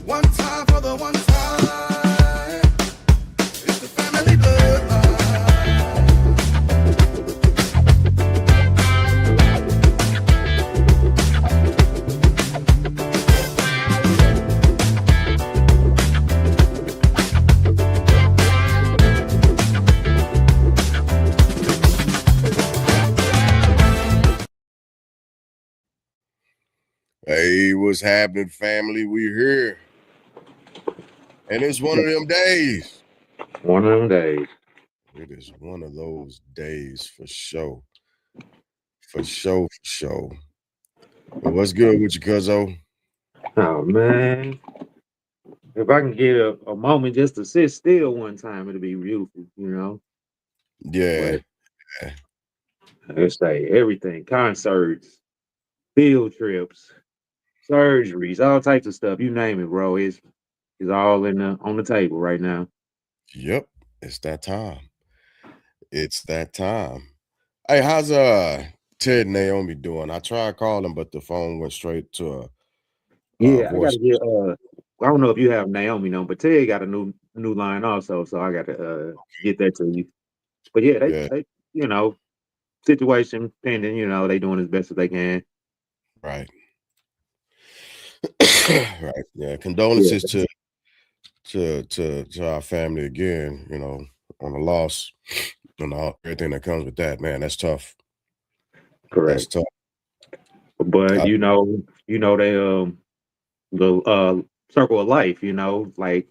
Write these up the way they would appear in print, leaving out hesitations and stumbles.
One time for the one time. It's the family bloodline. Hey, what's happening, family? We here. And it's one of them days. One of them days. It is one of those days for sure. For sure, for sure. But what's good with you, cuzzo? Oh man. If I can get a moment just to sit still one time, it'll be beautiful, you know. Yeah. But let's say everything, concerts, field trips, surgeries, all types of stuff. You name it, bro. It's all in the on the table right now. Yep. It's that time. It's that time. Hey, how's Ted and Naomi doing? I tried calling, but the phone went straight to a Yeah, I voice. gotta get I don't know if you have Naomi on, but Ted got a new line also, so I gotta get that to you. But yeah, Yeah, they situation pending, they doing as best as they can. right. Right. Yeah. Yeah, Condolences to our family again, on the loss and everything that comes with that. Man, that's tough. That's correct. tough. But I, they the circle of life, like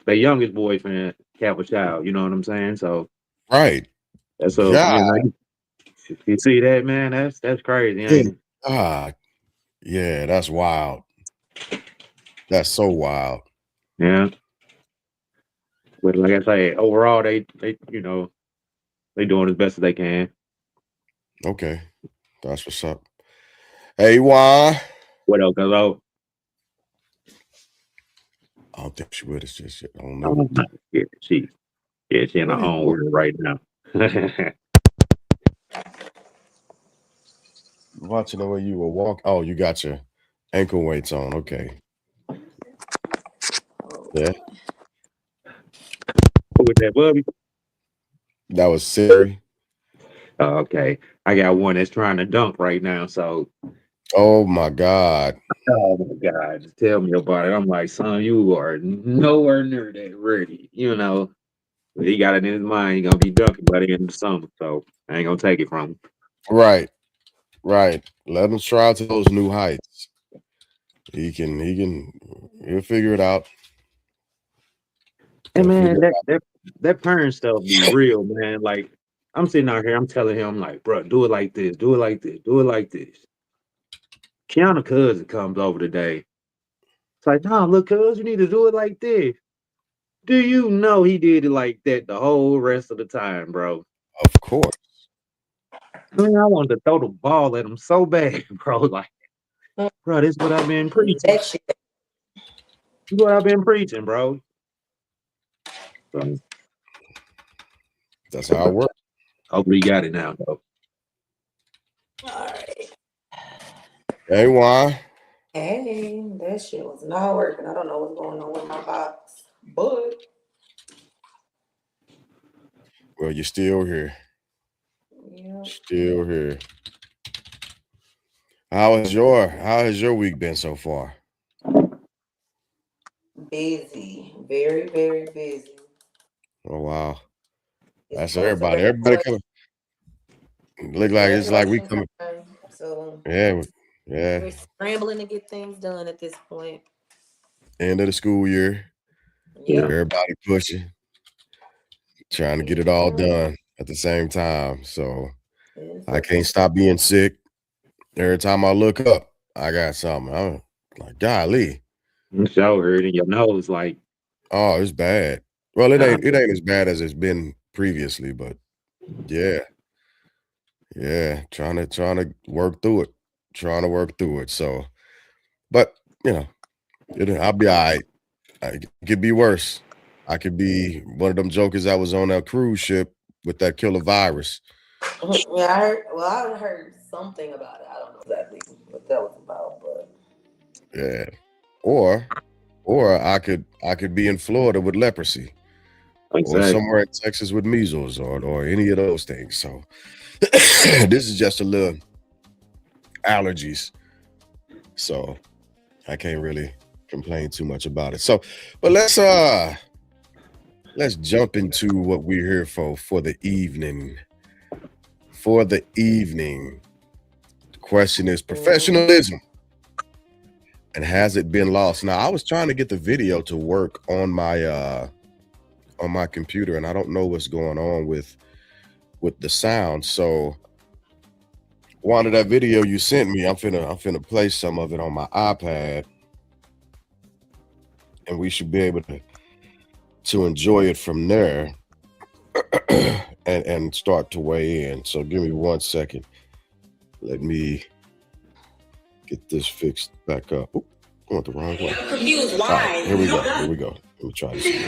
the youngest boy finna have a child, you know what I'm saying? So right. that's God. you see that, man, that's crazy, Yeah. ain't it? God. Yeah, that's wild. That's so wild. Yeah. But like I say, overall they doing as best as they can. Okay. That's what's up. Hey, why? What else? Cause I don't think she with us just yet. I don't know. oh, yeah, she in her What are you own doing? world right now. Watching the way you were walking. Oh, you got your ankle weights on. Okay. Yeah. Who was that, Bubby? That was Siri. Oh, okay. I got one that's trying to dunk right now, so Oh my God. oh my God, just tell me about it. I'm like, son, you are nowhere near that ready. But he got it in his mind. He gonna be dunking by the end of the summer, so I ain't gonna take it from him. Right. Right. Let him strive to those new heights. He'll figure it out. And He'll figure man, it that parent stuff be real, man. Like I'm sitting out here, I'm telling him, like, bro, do it like this, do it like this, do it like this. Kiana cousin comes over today. It's like, nah, look, cuz, you need to do it like this. Do you know he did it like that the whole rest of the time, bro? Of course. Man, I wanted to throw the ball at him so bad, bro. Like, bro, this is what I've been preaching. That shit. This is what I've been preaching, bro. So, That's how it works. hopefully he got it now, though. All right. Hey, why? Hey, that shit was not working. I don't know what's going on with my box, but Well, you're still here. yeah, Still here. How has your week been so far? busy, very, very busy. Oh wow. It's That's close to everybody. Everybody coming. Look like it's like we graduation coming. time, so Yeah, yeah. we're scrambling to get things done at this point. End of the school year. Yeah. Yep. Everybody pushing, trying to get Yes, it all sir. done at the same time. So Yes, I sir. can't stop being sick. Every time I look up, I got something. I'm like, golly. I'm so hurt in your nose, like, Oh, it's bad. Well, it nah, ain't as bad as it's been previously, but yeah, yeah. Trying to work through it. Trying to work through it. So, but you know, I'll be all right. It could be worse. I could be one of them jokers that was on that cruise ship with that killer virus. Yeah, I heard. Well, I heard something about it. I don't know exactly what that was about, but Yeah. Or or I could be in Florida with leprosy, or Exactly. somewhere in Texas with measles, or any of those things. So this is just a little allergies. So I can't really complain too much about it. So, but let's jump into what we're here for the evening. For the evening. The question is professionalism, and has it been lost? Now, I was trying to get the video to work on my computer, and I don't know what's going on with the sound. So one of that video you sent me, I'm finna play some of it on my iPad, and we should be able to enjoy it from there. and start to weigh in. So give me 1 second. Let me get this fixed back up. Oop, going the wrong way. I'm confused. Why? All right, here we go. Here we go. Let me try this again.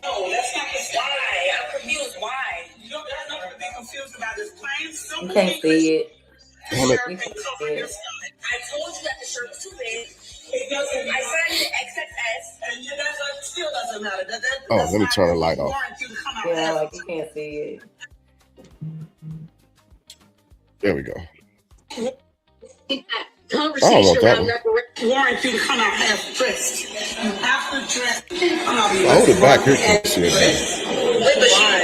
No, that's not the why. I'm confused. Why? You know, there's nothing to be confused about. This plain, You simple can't English. see it. Damn it. You can't see Cover your it. stomach. I told you that the shirt was too big. It doesn't. I signed it XXS, and that still doesn't matter. Oh, That's let me not turn the light off. warrant you to come out Yeah, as- like you can't see it. There we go. That I don't want conversation that around one. warrant you to come out half dressed. You have to dress. Hold it back here so you can see it better. Wait, but why?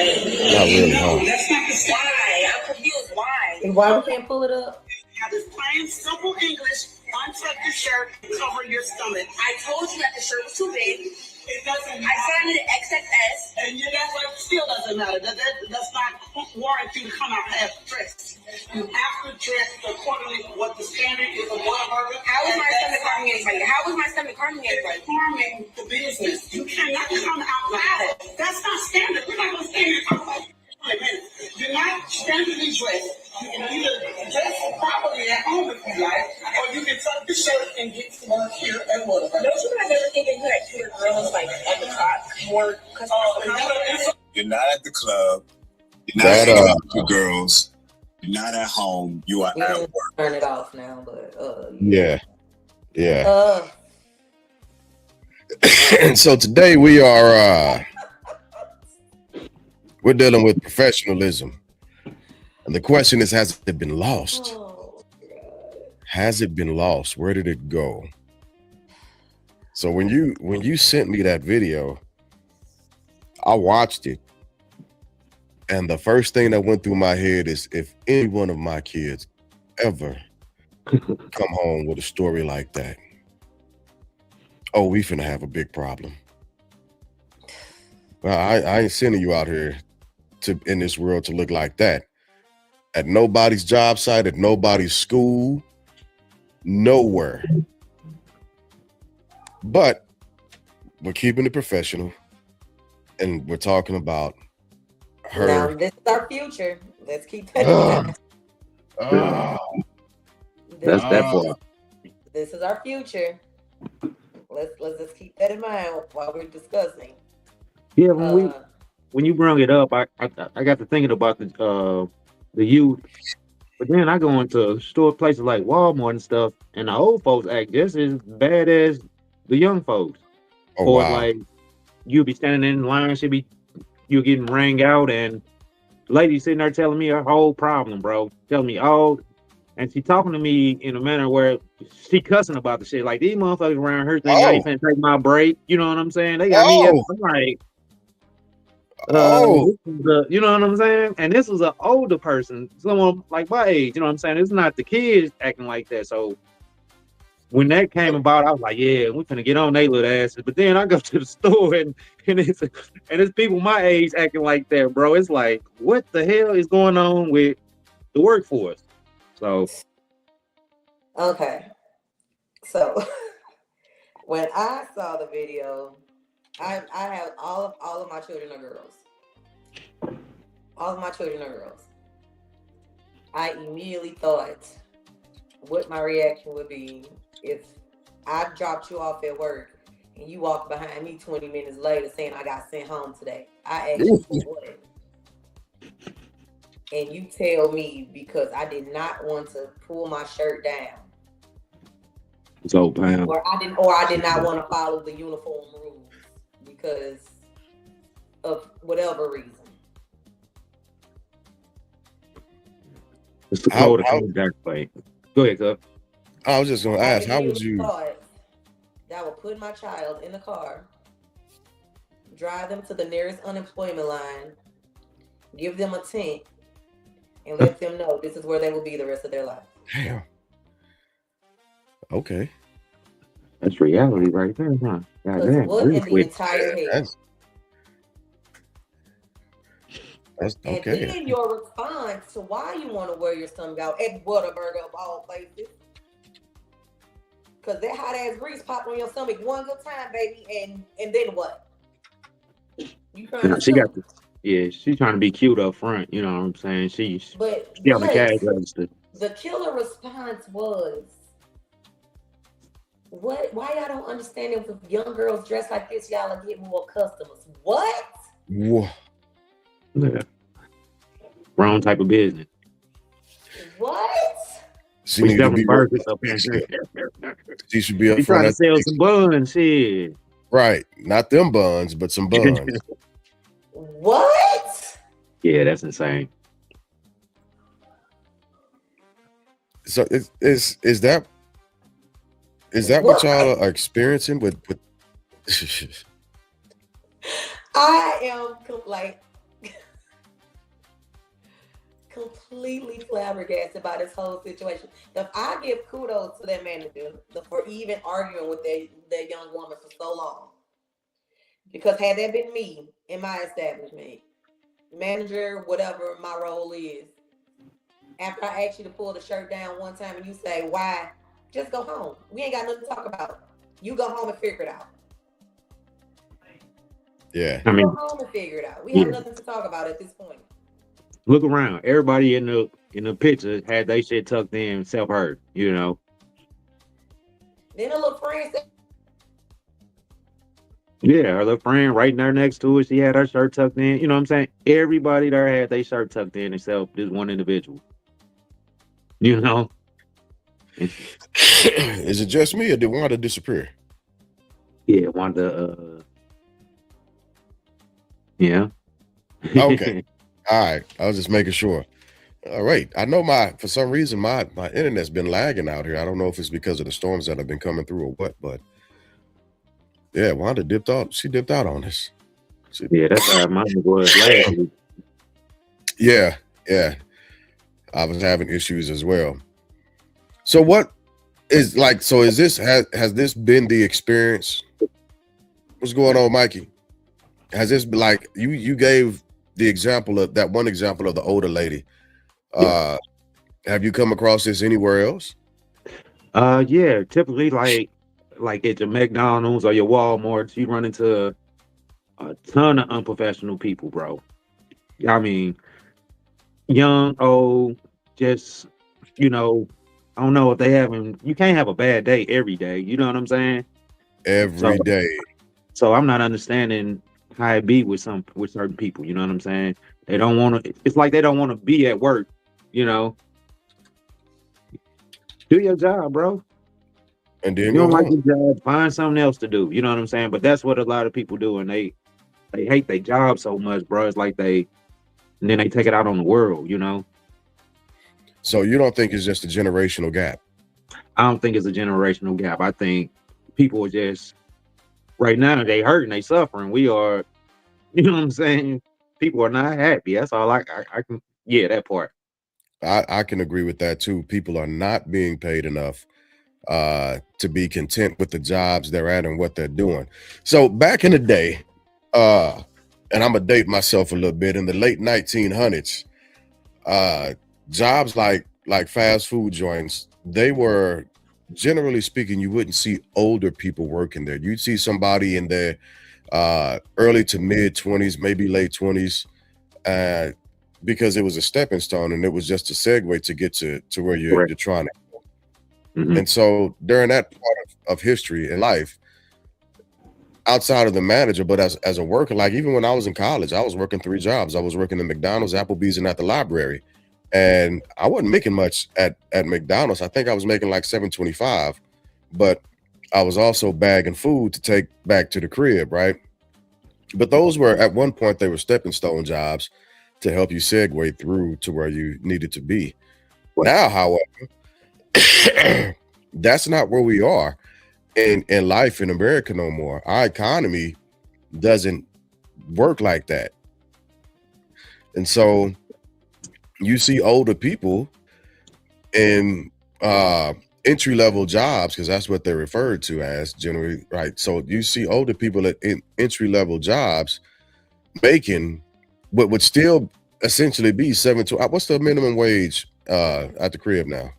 Not really, No, huh? that's not the why. I'm confused. Why? And why we can't pull it up? Have this plain, simple English. Untuck your shirt and cover your stomach. I told you that the shirt was too big. It doesn't matter. I signed it XXS. And that's what still doesn't matter. That's not warrant you to come out half dressed. You have to dress accordingly to what the standard is of Whataburger. How is my stomach harming anybody? How is my stomach harming anybody? It's harming the business. You cannot come out loud. That's not standard. We're not going to stand here and talk about it. You're not standardly dressed. You can either dress properly at home if you like, or you can tuck the shirt and get to work here at Whataburger. Don't you guys ever think that you had cuter girls like at the top more customers? You're not at the club. You're not That hanging out with your girls. You're not at home. You are We at can work. turn it off now, but Yeah. Yeah. And so today we're dealing with professionalism. And the question is, has it been lost? oh God. Has it been lost? Where did it go? So when you sent me that video, I watched it, and the first thing that went through my head is, if any one of my kids ever come home with a story like that, oh, we finna have a big problem. Well, I ain't sending you out here in this world to look like that. At nobody's job site, at nobody's school, nowhere. But we're keeping it professional, and we're talking about Now her. this is our future. Let's keep that in Ugh. mind. Ugh. That's that part. This is our future. Let's just keep that in mind while we're discussing. Yeah, when you bring it up, I got to thinking about the youth. But then I go into store places like Walmart and stuff, and the old folks act just as bad as the young folks. Oh Or wow. like you'll be standing in line, you're getting rang out, and the lady sitting there telling me her whole problem, bro. Telling me all, and she talking to me in a manner where she cussing about the shit. Like, these motherfuckers around her think I ain't finna take my break. You know what I'm saying? They got me. Oh. I'm like, Oh. you know what I'm saying? And this was an older person, someone like my age. You know what I'm saying? It's not the kids acting like that. So when that came about, I was like, yeah, we finna get on they little asses. But then I go to the store and it's people my age acting like that, bro. It's like, what the hell is going on with the workforce? So Okay. So when I saw the video, I have all of my children are girls. All of my children are girls. I immediately thought what my reaction would be if I dropped you off at work and you walked behind me 20 minutes later saying I got sent home today. I asked you for what? And you tell me because I did not want to pull my shirt down So, Pam, or I did not want to follow the uniform rules because of whatever reason. it's the How, code of how conduct, way. Go ahead, Cup. I was just gonna I ask, how would immediately you? thought that I would put my child in the car, drive them to the nearest unemployment line, give them a tent, and let them know this is where they will be the rest of their life. Damn. Okay. That's reality right there, huh? Because Goddamn, what real in the quick. entire hell? That's And okay. then your response to why you want to wear your stomach out at Whataburger of all places. Because that hot ass grease pop on your stomach one good time, baby, and then what? You trying Now, to she got sue. she's trying to be cute up front. You know what I'm saying? She on the cash register. The killer response was, "What? Why y'all don't understand if young girls dress like this, y'all will get more customers." What? Whoa. Yeah. Wrong type of business. What? She We need to selling be burgers up here. She should be up She trying front. to sell some buns, shit. Right. Not them buns, but some buns. What? Yeah, that's insane. So is that what y'all are experiencing with I am like completely flabbergasted by this whole situation. If I give kudos to that manager for even arguing with that young woman for so long, because had that been me in my establishment, manager, whatever my role is, after I ask you to pull the shirt down one time and you say, why? Just go home. We ain't got nothing to talk about. You go home and figure it out. Yeah. I mean, Go home and figure it out. We have nothing to talk about at this point. look around. Everybody in the picture had they shit tucked in, self-hurt, you know. Then a little friend said, Yeah, her little friend right there next to her, she had her shirt tucked in. You know what I'm saying? Everybody there had their shirt tucked in except this one individual. You know? Is it just me or did Wanda disappear? Yeah, Wanda, yeah. Okay. All right. I was just making sure. All right. I know for some reason my internet's been lagging out here. I don't know if it's because of the storms that have been coming through or what, but yeah, Wanda dipped out. She dipped out on us. Yeah, that's how mine was last week. Yeah. I was having issues as well. So what is like, so is this, has this been the experience? What's going on, Mikey? Has this been like, you gave the example of that one example of the older lady. Yeah. Have you come across this anywhere else? Yeah, typically like at your McDonald's or your Walmarts, you run into a ton of unprofessional people, bro. I mean, young, old, just, you know, I don't know if they you can't have a bad day every day. You know what I'm saying? Every day. So I'm not understanding how it be with certain people. You know what I'm saying? They don't want to. It's like they don't want to be at work. You know, do your job, bro. And then You don't go like home. your job, find something else to do. You know what I'm saying? But that's what a lot of people do, and they hate their job so much, bro. It's like and then they take it out on the world. You know? So you don't think it's just a generational gap? I don't think it's a generational gap. I think people are just right now they hurting, they suffering. We are, you know what I'm saying? People are not happy. That's all I can. Yeah, that part. I can agree with that too. People are not being paid enough to be content with the jobs they're at and what they're doing. So back in the day, and I'm gonna date myself a little bit, in the late 1900s, jobs like fast food joints, they were, generally speaking, you wouldn't see older people working there. You'd see somebody in their early to mid 20s, maybe late 20s, because it was a stepping stone and it was just a segue to get to where you're trying to go. Mm-hmm. And so during that part of history and life, outside of the manager, but as a worker, like even when I was in college, I was working 3 jobs. I was working at McDonald's, Applebee's, and at the library. And I wasn't making much at McDonald's. I think I was making like $7.25, but I was also bagging food to take back to the crib, right? But those were, at one point, they were stepping stone jobs to help you segue through to where you needed to be. Right. Now, however, that's not where we are in life in America no more. Our economy doesn't work like that. And so you see older people in entry-level jobs, because that's what they're referred to as generally, right? So you see older people in entry-level jobs making what would still essentially be what's the minimum wage at the crib now?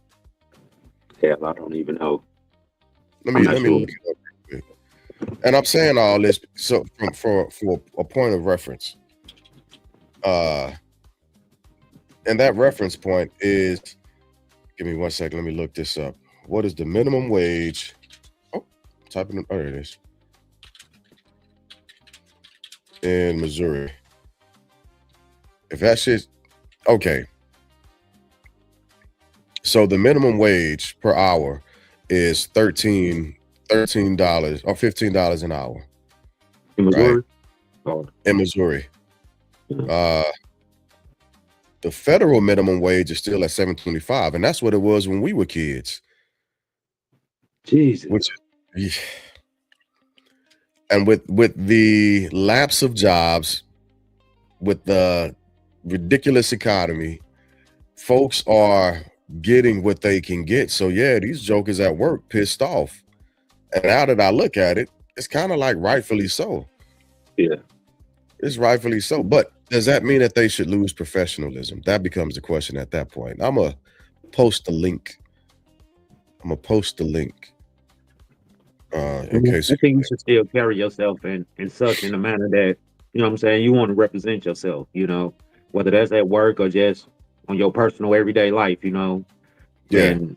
Hell, I don't even know. Let I'm me not sure. look it up real quick. And I'm saying all this so for a point of reference. And that reference point is, give me 1 second, let me look this up. What is the minimum wage? Oh, typing in, there it is. In Missouri. If that shit, okay. So the minimum wage per hour is $13 or $15 an hour In Missouri? Oh, in Missouri. yeah. The federal minimum wage is still at $7.25, and that's what it was when we were kids. Jesus. Which, and with the lapse of jobs, with the ridiculous economy, folks are getting what they can get. So yeah, these jokers at work pissed off. And now that I look at it, it's kind of like rightfully so. Yeah. It's rightfully so. But does that mean that they should lose professionalism? That becomes the question at that point. I'm going to post the link. In case I think you should still carry yourself in such in a manner that, you know what I'm saying, you want to represent yourself, you know, whether that's at work or just on your personal everyday life, you know. Yeah. And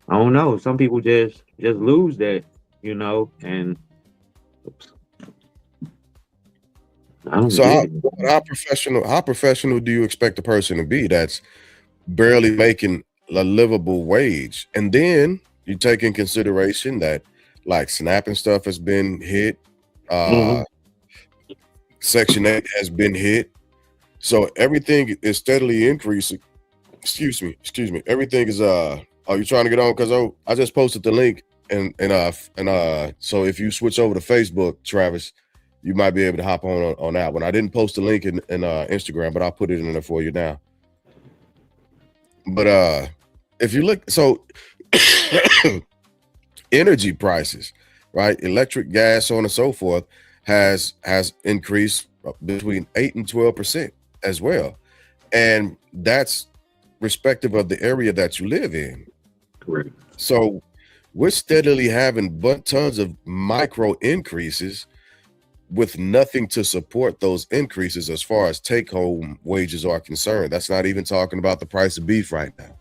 I don't know, some people just lose that, you know, and I don't So get it. how professional do you expect a person to be that's barely making a livable wage? And then you take in consideration that like SNAP and stuff has been hit, Mhm. Section 8 has been hit. So everything is steadily increasing. Excuse me. Everything is are you trying to get on? Because I just posted the link and so if you switch over to Facebook, Travis, you might be able to hop on that one. I didn't post the link in Instagram, but I'll put it in there for you now. But if you look, so energy prices, right? Electric, gas, so on and so forth, has increased between 8 and 12% as well. And that's respective of the area that you live in. Correct. So we're steadily having tons of micro increases with nothing to support those increases as far as take-home wages are concerned. That's not even talking about the price of beef right now,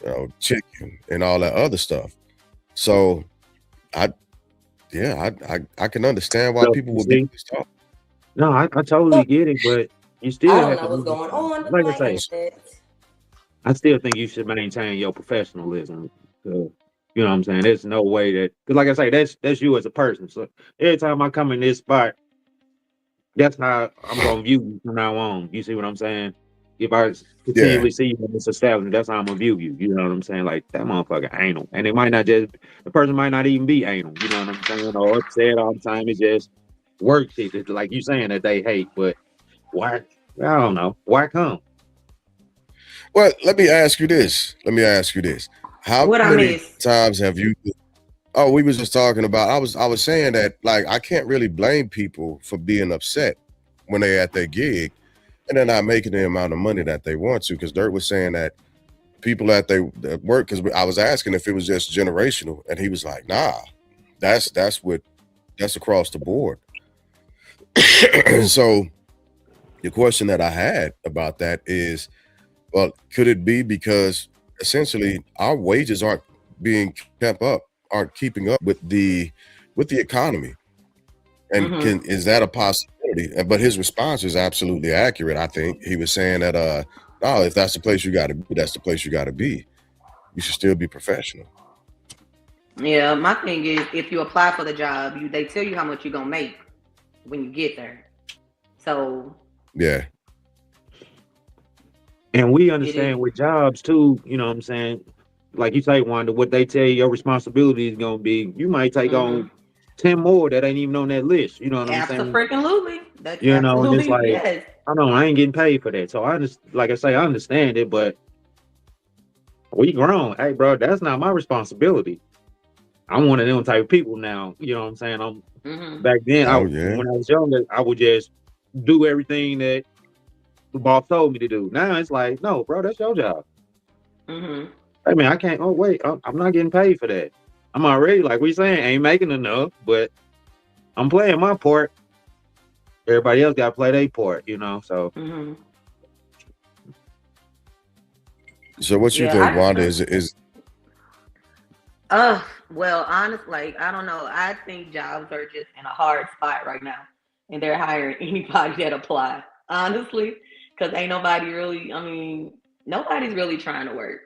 you know, chicken and all that other stuff. So I can understand why So, people you would be see, pissed off. no, I totally get it, but you still I don't have know to what's going on with like I my say, internet. I still think you should maintain your professionalism. You know what I'm saying? There's no way that, because like I say, that's you as a person. So every time I come in this spot, that's how I'm gonna view you from now on. You see what I'm saying? If I Yeah. continually see you in this establishment, that's how I'm gonna view you. You know what I'm saying? Like that motherfucker anal, and it might not just the person might not even be anal. You know what I'm saying? Or upset all the time. It's just work shit. It's like you saying that they hate, but why? I don't know. Why come? Well, let me ask you this. How What I many missed? times have you? Oh, we was just talking about. I was saying that like I can't really blame people for being upset when they at their gig and they're not making the amount of money that they want to. Because Dirt was saying that people at their work. Because I was asking if it was just generational, and he was like, "Nah, that's across the board." So the question that I had about that is, well, could it be because essentially our wages aren't keeping up with the economy? And Mm-hmm. is that a possibility? But his response is absolutely accurate. I think he was saying that no, if that's the place you got to be, that's the place you got to be. You should still be professional. Yeah, my thing is if you apply for the job, they tell you how much you're gonna make when you get there. So Yeah. And we it is. understand with jobs too, you know what I'm saying? Like you say, Wanda, what they tell you your responsibility is gonna be, you might take Mm-hmm. on 10 more that ain't even on that list. You know what I'm saying? Absolutely. That's You know, and it's absolutely like, yes. I don't know, I ain't getting paid for that. So I just like I say, I understand it, but we grown. Hey, bro, that's not my responsibility. I'm one of them type of people now. You know what I'm saying? I'm Mm-hmm. back then. Oh yeah. When I was younger, I would just do everything that the boss told me to do. Now it's like, no, bro, that's your job. Mm-hmm. Hey man, I can't. Oh wait, I'm not getting paid for that. I'm already like we saying, ain't making enough, but I'm playing my part. Everybody else got to play their part, you know. So Mm-hmm. So what you Yeah, think, I just Wanda? think. Is Well, honestly, like I don't know. I think jobs are just in a hard spot right now, and they're hiring anybody that apply. Honestly, because ain't nobody really. I mean, nobody's really trying to work.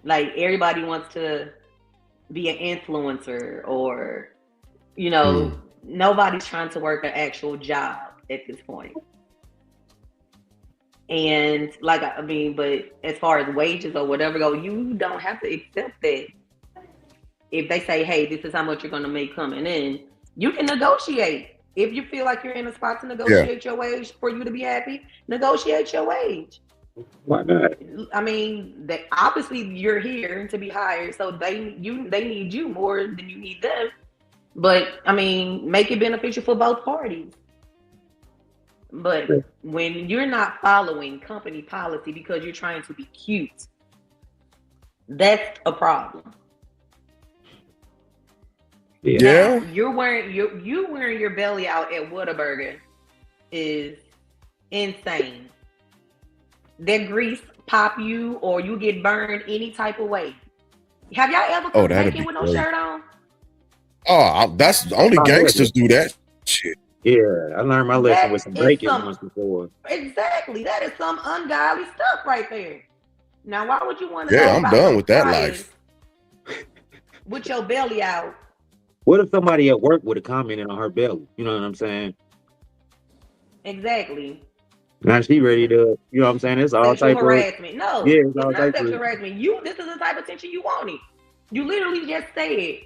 Like everybody wants to be an influencer, or mm, nobody's trying to work an actual job at this point. And like I mean, but as far as wages or whatever go, you don't have to accept that. If they say, hey, this is how much you're going to make coming in, you can negotiate. If you feel like you're in a spot to yeah, negotiate your wage for you to be happy, negotiate your wage. why not? I mean, they obviously you're here to be hired, so they need you more than you need them. But I mean, make it beneficial for both parties. But when you're not following company policy because you're trying to be cute, that's a problem. Yeah. Now yeah. you're wearing you wearing your belly out at Whataburger is insane. That grease pop you or you get burned any type of way. Have y'all ever Oh, cooked that'd bacon be with no great. shirt on? That's only Oh, yeah, gangsters do that shit. yeah. I learned my lesson with That some is bacon some once before. exactly. That is some ungodly stuff right there. Now, why would you want to Yeah, go I'm buy done some with that fryers life. with your belly out? What if somebody at work would have commented on her belly? You know what I'm saying? Exactly. Now she ready to, you know what I'm saying? It's all Sexual type of, harassment. No, yeah, it's it's all not type sexual of, harassment. This is the type of attention you wanted. You literally just said,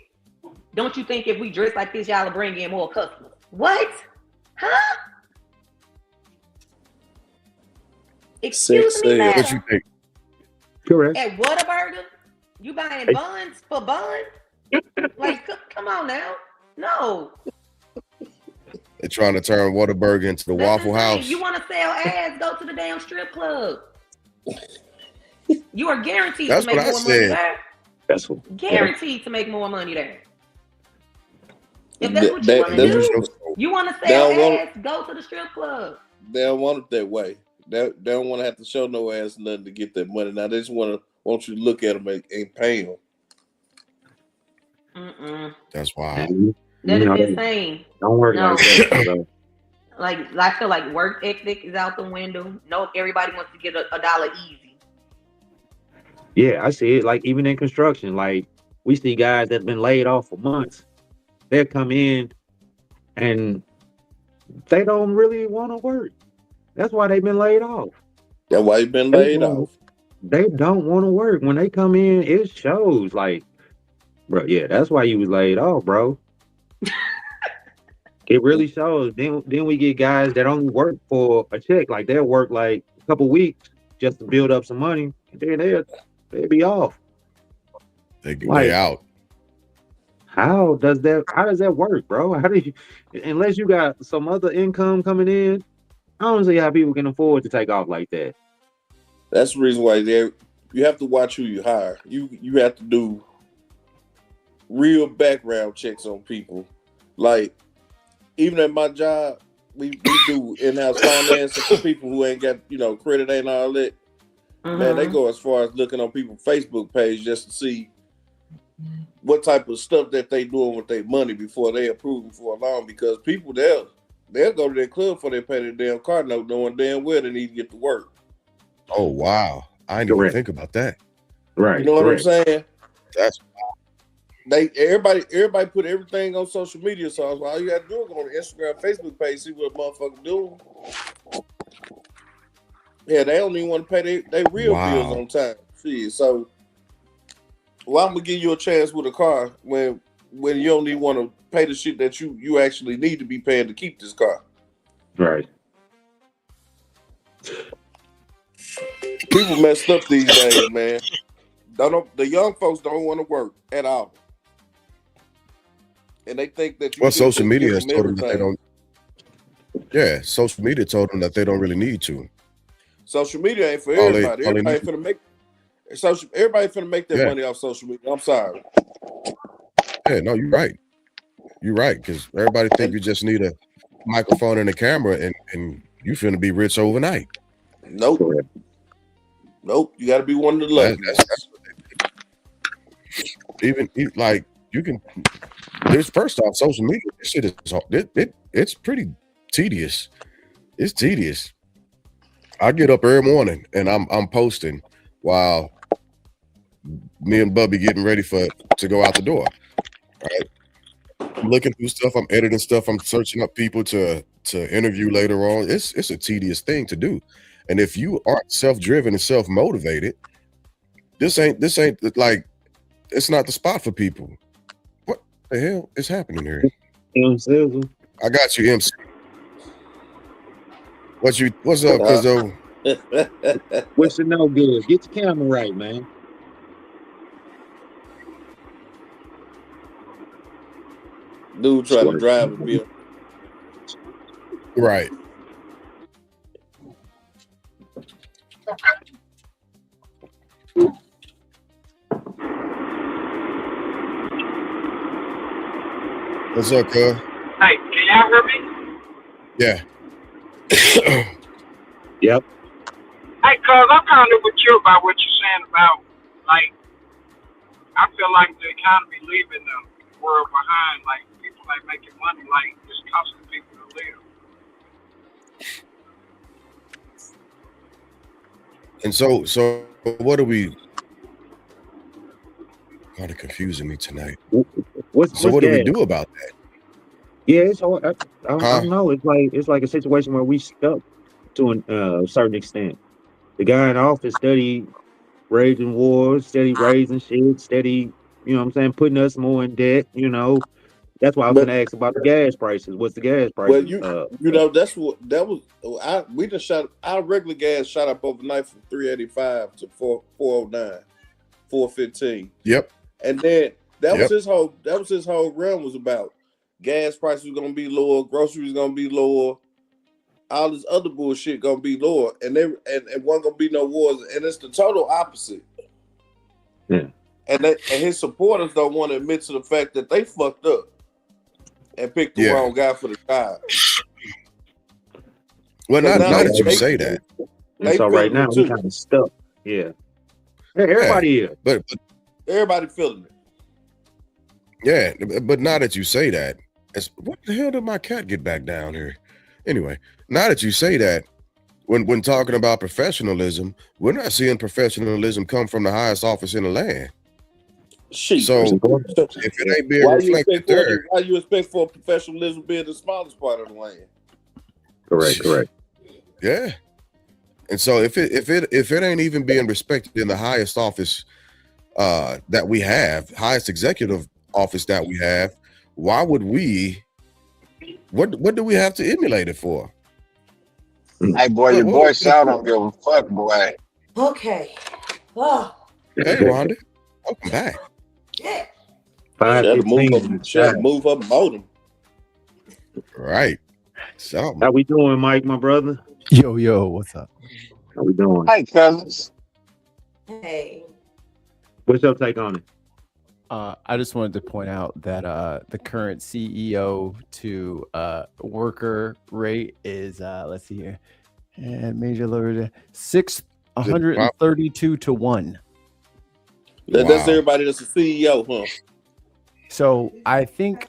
don't you think if we dress like this, y'all will bring in more customers? What? Huh? Sex Excuse me, sales. What you madam. think? correct. At Whataburger? You buying buns for buns? Like, come on now. No. They're trying to turn Whataburger into the That's Waffle insane. You House. want to sell ass, go to the damn strip club. You are guaranteed to That's what make I more money said. there. That's what, Guaranteed to make more money there. If that's That, what you that, want to And lose that's, do, your soul. you want to they sell don't want ass, go to the strip club. they don't want it that way. They don't want to have to show no ass nothing to get that money. Now they just want you to look at them and pay them. Mm-mm. That's wild. and That you is know, insane. don't work like No. that. So, Like I feel like work ethic is out the window. No, everybody wants to get a dollar easy. yeah, I see it. Like even in construction, like we see guys that have been laid off for months. They'll come in and they don't really want to work. That's why they've been laid off. That's why you been They laid don't, off. they don't want to work. When they come in, it shows. Like, bro, yeah, that's why you was laid off, bro. It really shows. Then we get guys that only work for a check. Like they'll work like a couple weeks just to build up some money, and then they'll be off. They Like, out. how does that work, bro? How do you unless you got some other income coming in, I don't see how people can afford to take off like that. That's the reason why you have to watch who you hire. You have to do real background checks on people. Like even at my job, we do in-house financing for people who ain't got credit and all that. Man, they Mm-hmm. go as far as looking on people's Facebook page just to see what type of stuff that they doing with their money before they approve them for a loan. Because people they'll go to their club before they pay their damn car note, knowing damn well they need to get to work. Oh wow. I didn't even Correct. think about that. You Right. know what I'm Correct. saying? That's everybody put everything on social media. So all you got to do is go on the Instagram, Facebook page, see what motherfuckers doing. Yeah, they don't even want to pay their real bills Wow. on time. Shit, so why I'm gonna give you a chance with a car when you don't even want to pay the shit that you actually need to be paying to keep this car? Right. People messed up these days, man. The young folks don't want to work at all, and they think that you Well, should social just give media has them told them that they everything. don't. Yeah, social media told them that they don't really need to. Social media ain't for All they everybody. Everybody need. finna make Everybody finna make their Yeah. money off social media. I'm sorry. Yeah, no, you're right. You're right, because everybody think And you just need a microphone and a camera, and you finna be rich overnight. nope, Correct. you got to be one of the lucky That's ones. even like you can. There's first off, social media. This shit is it's pretty tedious. It's tedious. I get up every morning and I'm posting while me and Bubby getting ready to go out the door. Right? I'm looking through stuff, I'm editing stuff, I'm searching up people to interview later on. It's a tedious thing to do. And if you aren't self-driven and self-motivated, this ain't like it's not the spot for people. What the hell is happening here? I got you, MC. What's up, Cuzzo? What's the no good? Get the camera right, man. Dude trying to drive a bill. Right. What's up, cuz? Hey, can y'all hear me? Yeah. Yep. Hey, cuz I'm kind of with you about what you're saying about, like, I feel like the economy leaving the world behind. Like, people ain't making money, like, it's costing people to live. And so what are we kind of confusing me tonight? What's So what do we gas? do about that? Yeah, it's hard. I Huh? don't know. It's like a situation where we stuck to a certain extent. The guy in office steady raging wars, steady raising shit, steady, you know what I'm saying, putting us more in debt, you know. That's why I was But gonna ask about the gas prices. What's the gas well, prices? you know that's what that was. We just shot our regular gas shot up overnight from 385 to 409, 415. Yep. And then that was Yep. his whole realm was about gas prices gonna be lower, groceries gonna be lower, all this other bullshit gonna be lower, and wasn't gonna be no wars, and it's the total opposite. Yeah. And his supporters don't want to admit to the fact that they fucked up and picked the Yeah. wrong guy for the job. Well, So not now that you they- say that. And They so right feeling now it we too. kind of stuck. Yeah. Everybody is. But Everybody feeling it. yeah, but now that you say that, what the hell did my cat get back down here? Anyway, now that you say that, when talking about professionalism, we're not seeing professionalism come from the highest office in the land. Shit. So if it ain't being reflected there, why you expect for professionalism being the smallest part of the land? Correct. yeah. And so if it ain't even being respected in the highest office that we have, highest executive office that we have, why would we? What do we have to emulate it for? Hey, boy, your boy Sal don't give a fuck, boy. Okay. Oh, Hey, Rhonda, welcome back. yeah. She had to 5:15. move her modem. Right. So How we doing, Mike, my brother? Yo, what's up? How we doing? Hey, cousins. Hey. What's your take on it? I just wanted to point out that the current CEO to worker rate is let's see here, and major lower 632 to 1. That's everybody that's a CEO, huh? So I think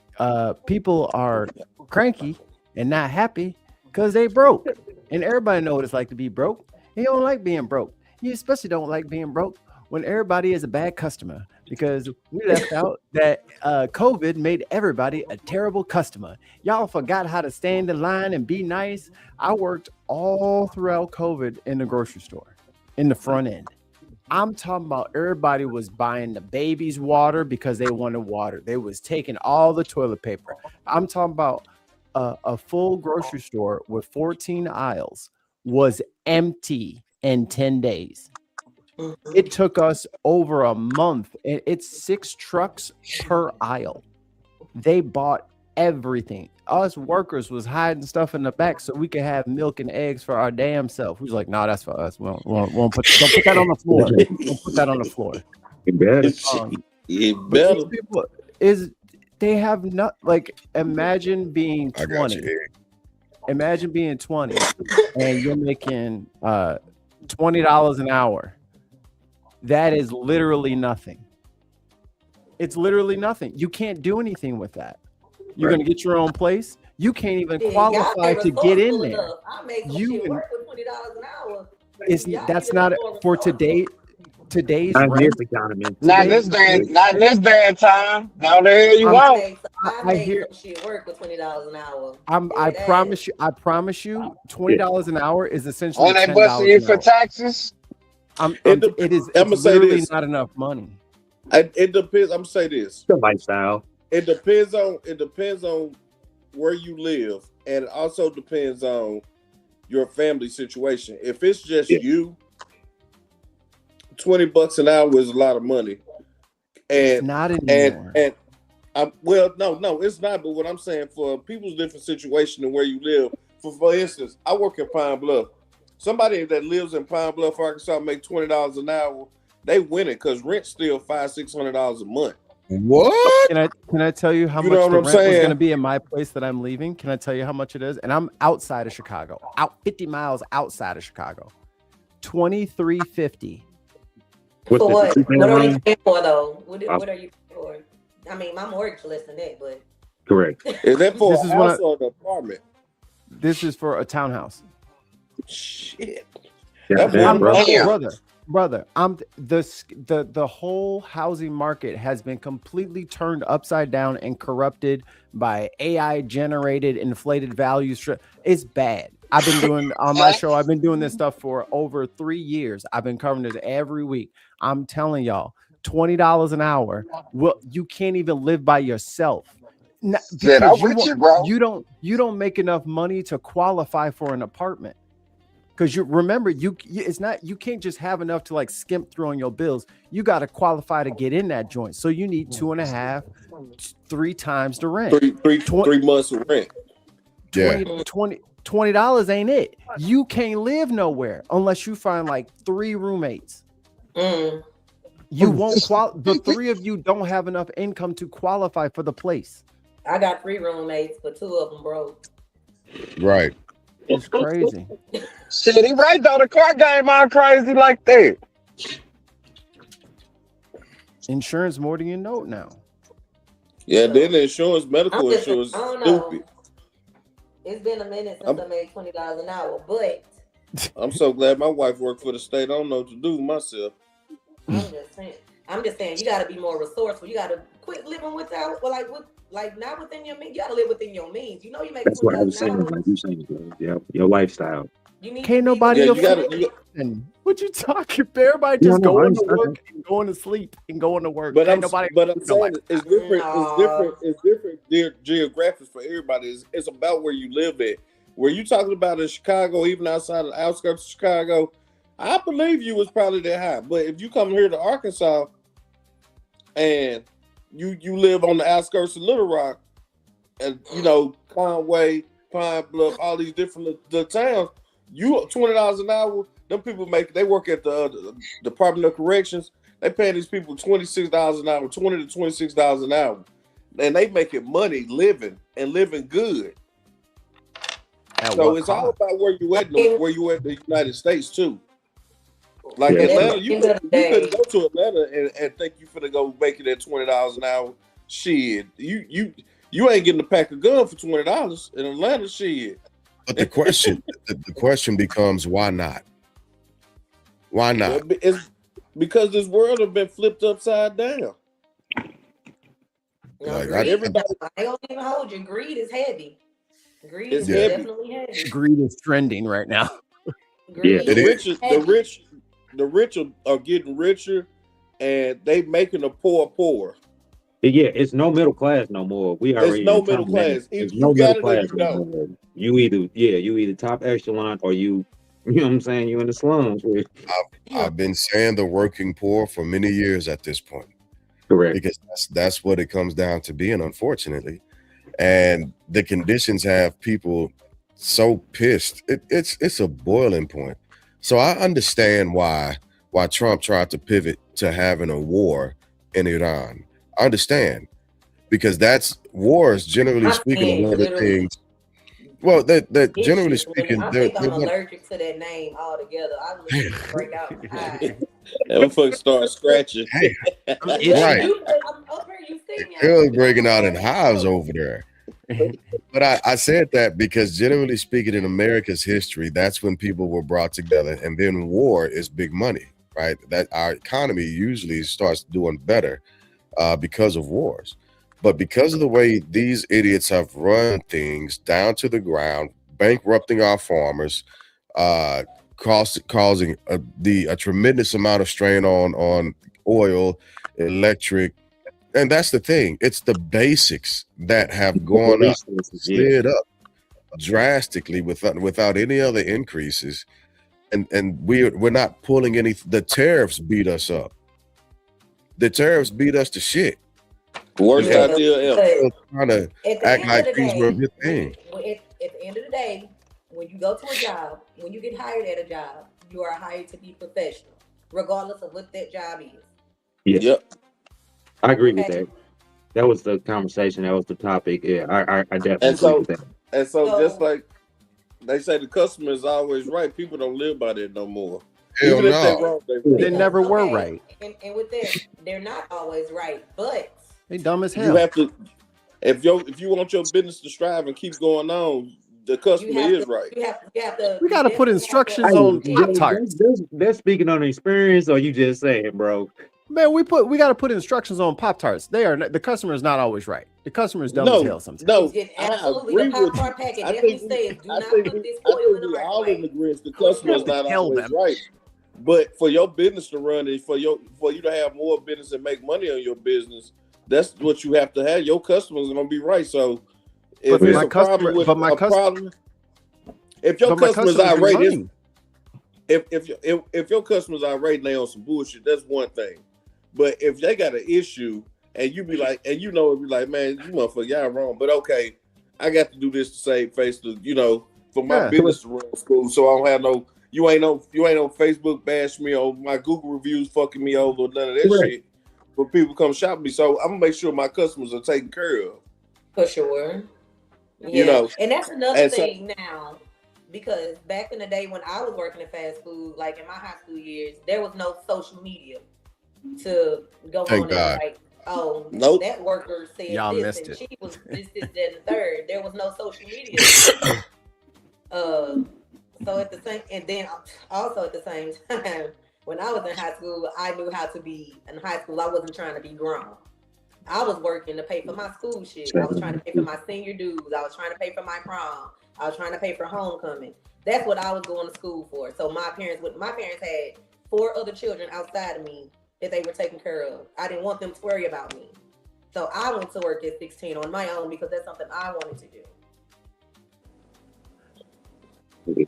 people are cranky and not happy because they broke, and everybody know what it's like to be broke. You don't like being broke. You especially don't like being broke when everybody is a bad customer because we left out that COVID made everybody a terrible customer. Y'all forgot how to stand in line and be nice. I worked all throughout COVID in the grocery store in the front end. I'm talking about everybody was buying the babies water because they wanted water. They was taking all the toilet paper. I'm talking about a full grocery store with 14 aisles was empty in 10 days. It took us over a month, and it's 6 trucks per aisle. They bought everything. Us workers was hiding stuff in the back so we could have milk and eggs for our damn self. We was like, nah, that's for us. We don't put that on the floor. Don't put that on the floor. It better. It But better. these people they have not, like, imagine being I got 20. you, Eric. Imagine being 20 and you're making $20 an hour. That is literally nothing. It's literally nothing. You can't do anything with that. You're Right. gonna get your own place. You can't even Yeah, y'all qualify ain't to get in resourceful there. enough. I make some You shit can- work with $20 an hour. It's Y'all that's need to not be more for resourceful. today's Not in rent. this economy. Not this day, not this day and time. Now the hell you I'm- I want. make I some hear- shit work with $20 an hour. I Dead promise you, $20 an hour is essentially When they $10 busting you an for hour. taxes, It is. I'ma It's say literally this. not enough money. It depends. I'm gonna say this. The lifestyle. It depends on where you live, and it also depends on your family situation. If it's just Yeah. you, $20 an hour is a lot of money. It's And not anymore. no, it's not. But what I'm saying, for people's different situation and where you live. For instance, I work in Pine Bluff. Somebody that lives in Pine Bluff, Arkansas, make $20 an hour. They win it because rent's still $500-600 a month. What? Can I tell you how You much know the what I'm rent was saying? going to be in my place that I'm leaving? Can I tell you how much it is? And I'm outside of Chicago, out 50 miles outside of Chicago. $23.50. For what? What are you room? paying for though? What are you paying for? I mean, my mortgage less than that, but Correct. Is that for This a is what house or an apartment? This is for a townhouse. Shit. Yeah, That damn, boy- bro. Brother, I'm the whole housing market has been completely turned upside down and corrupted by AI generated inflated values. It's bad. I've been doing on my show. I've been doing this stuff for over 3 years. I've been covering this every week. I'm telling y'all, $20 an hour. Well, you can't even live by yourself. Shit, I'm Because with you, bro. you don't make enough money to qualify for an apartment. Because you remember, it's not, you can't just have enough to like skimp through on your bills. You got to qualify to get in that joint. So you need 2.5, 3 times the rent. 3 months of rent. Yeah. $20 ain't it. You can't live nowhere unless you find like 3 roommates. You won't the 3 of you don't have enough income to qualify for the place. I got 3 roommates, but 2 of them broke. Right. It's crazy. Shit, he right though. The car game all crazy like that. Insurance more than you know now. Yeah, then the insurance, medical I insurance, don't know. stupid. It's been a minute since I made $20 an hour, but I'm so glad my wife worked for the state. I don't know what to do with myself. I'm just saying you got to be more resourceful. You got to quit living without, not within your means. You got to live within your means. You know, you make That's what I was $20 saying. an hour. Like you saying, bro. Yeah, your lifestyle. You need Can't to be nobody Yeah, you afford gotta- it. What you talking about? Everybody No, just no, I going to understand. work and going to sleep and going to work. But Ain't I'm nobody saying it's different. No. It's different geographics for everybody. It's about where you live at. Where you talking about in Chicago, even outside of the outskirts of Chicago, I believe you was probably that high. But if you come here to Arkansas and you live on the outskirts of Little Rock, and you know Conway, Pine Bluff, all these different the towns, you $20 an hour. Them people they work at the Department of Corrections. They pay these people $26 an hour, $20 to $26 an hour, and they making money living good. So it's all about where you at in the United States too. Like Yeah. Atlanta, you End of could the day. go to Atlanta and think you finna go make it at $20 an hour. Shit, you ain't getting a pack of gun for $20 in Atlanta. Shit. But the question, the question becomes, why not? Why not? Because this world has been flipped upside down. No, Like greed. Everybody I don't even hold you. Greed is heavy. Greed is is Yeah. heavy. definitely heavy. Greed is trending right now. Yeah. Greed The It is is. heavy. the rich are getting richer, and they making the poor poorer. Yeah, it's no middle class no more. We There's already no middle determined that. class. Either There's you no middle got it or class you no don't. more. You either top echelon or you know what I'm saying, you in the slums. I've been saying the working poor for many years at this point, Correct. because that's what it comes down to being, unfortunately. And the conditions have people so pissed. It's a boiling point. So I understand why Trump tried to pivot to having a war in Iran. I understand, because that's wars, generally My speaking, skin one of the literally things. Well, that generally itches when speaking, I they're think I'm one. allergic to that name altogether. I literally break out in hives. That motherfucker start scratching. Hey, I'm itching. right. I'm up here. You see me? Girls breaking out in hives over there. But I said that because generally speaking, in America's history, that's when people were brought together, and then war is big money, right? That our economy usually starts doing better because of wars. But because of the way these idiots have run things down to the ground, bankrupting our farmers, uh, causing a tremendous amount of strain on oil, electric, and that's the thing. It's the basics that have gone up, Resources, yeah. slid up drastically without any other increases, and we're not pulling any. The tariffs beat us up. The tariffs beat us to shit. Worst And But idea ever. at still trying to the act end like of the these were a day, good thing. at the end of the day, when you go to a job, when you get hired at a job, you are hired to be professional, regardless of what that job is. Yes. Yep. I agree with Okay. that. That was the conversation. That was the topic. Yeah, I definitely And agree so with that. just So like they say, the customer is always right. People don't live by that no more. Hell Even if they're no. wrong, they They wrong. never were okay, right. and with that, they're not always right, but They dumb as You hell. have to if you want your business to strive and keep going on, the you customer have is to right. you have to We you got to put definitely have to instructions Hey, on yeah. Pop-Tarts. they're speaking on experience, or you just saying, bro? Man, we got to put instructions on Pop-Tarts. The customer is not always right. The customer is dumb as hell sometimes. No, It's I absolutely agree the with Pop-Tart you. packet I definitely think says do I not think put we this I oil in think the we all in microwave. agreement the You customer have is to not tell always them. right. But for your business to run and for you to have more business and make money on your business, that's what you have to have. Your customers are gonna be right. So if But it's my a problem customer, with but my a customer, problem, if your but my customer's customers be irate, lying. if your customers irate and they on some bullshit, that's one thing. But if they got an issue and you be like, and you know, it be like, man, you motherfucker, y'all wrong. But okay, I got to do this to save face, to for my Yeah. business to run school, so I don't have no. You ain't on Facebook bash me or my Google reviews fucking me over, none of that Correct. shit. But people come shop me, so I'm gonna make sure my customers are taken care of. For sure. Yeah. You know, And that's another and so thing now. Because back in the day when I was working in fast food, like in my high school years, there was no social media to go Thank on and God. like, oh, nope. that worker said Y'all this missed and it. she was this, that, and the third. There was no social media. So at the same, and then also at the same time, when I was in high school, I knew how to be in high school. I wasn't trying to be grown. I was working to pay for my school shit. I was trying to pay for my senior dues. I was trying to pay for my prom. I was trying to pay for homecoming. That's what I was going to school for. So my parents had 4 other children outside of me that they were taking care of. I didn't want them to worry about me. So I went to work at 16 on my own because that's something I wanted to do.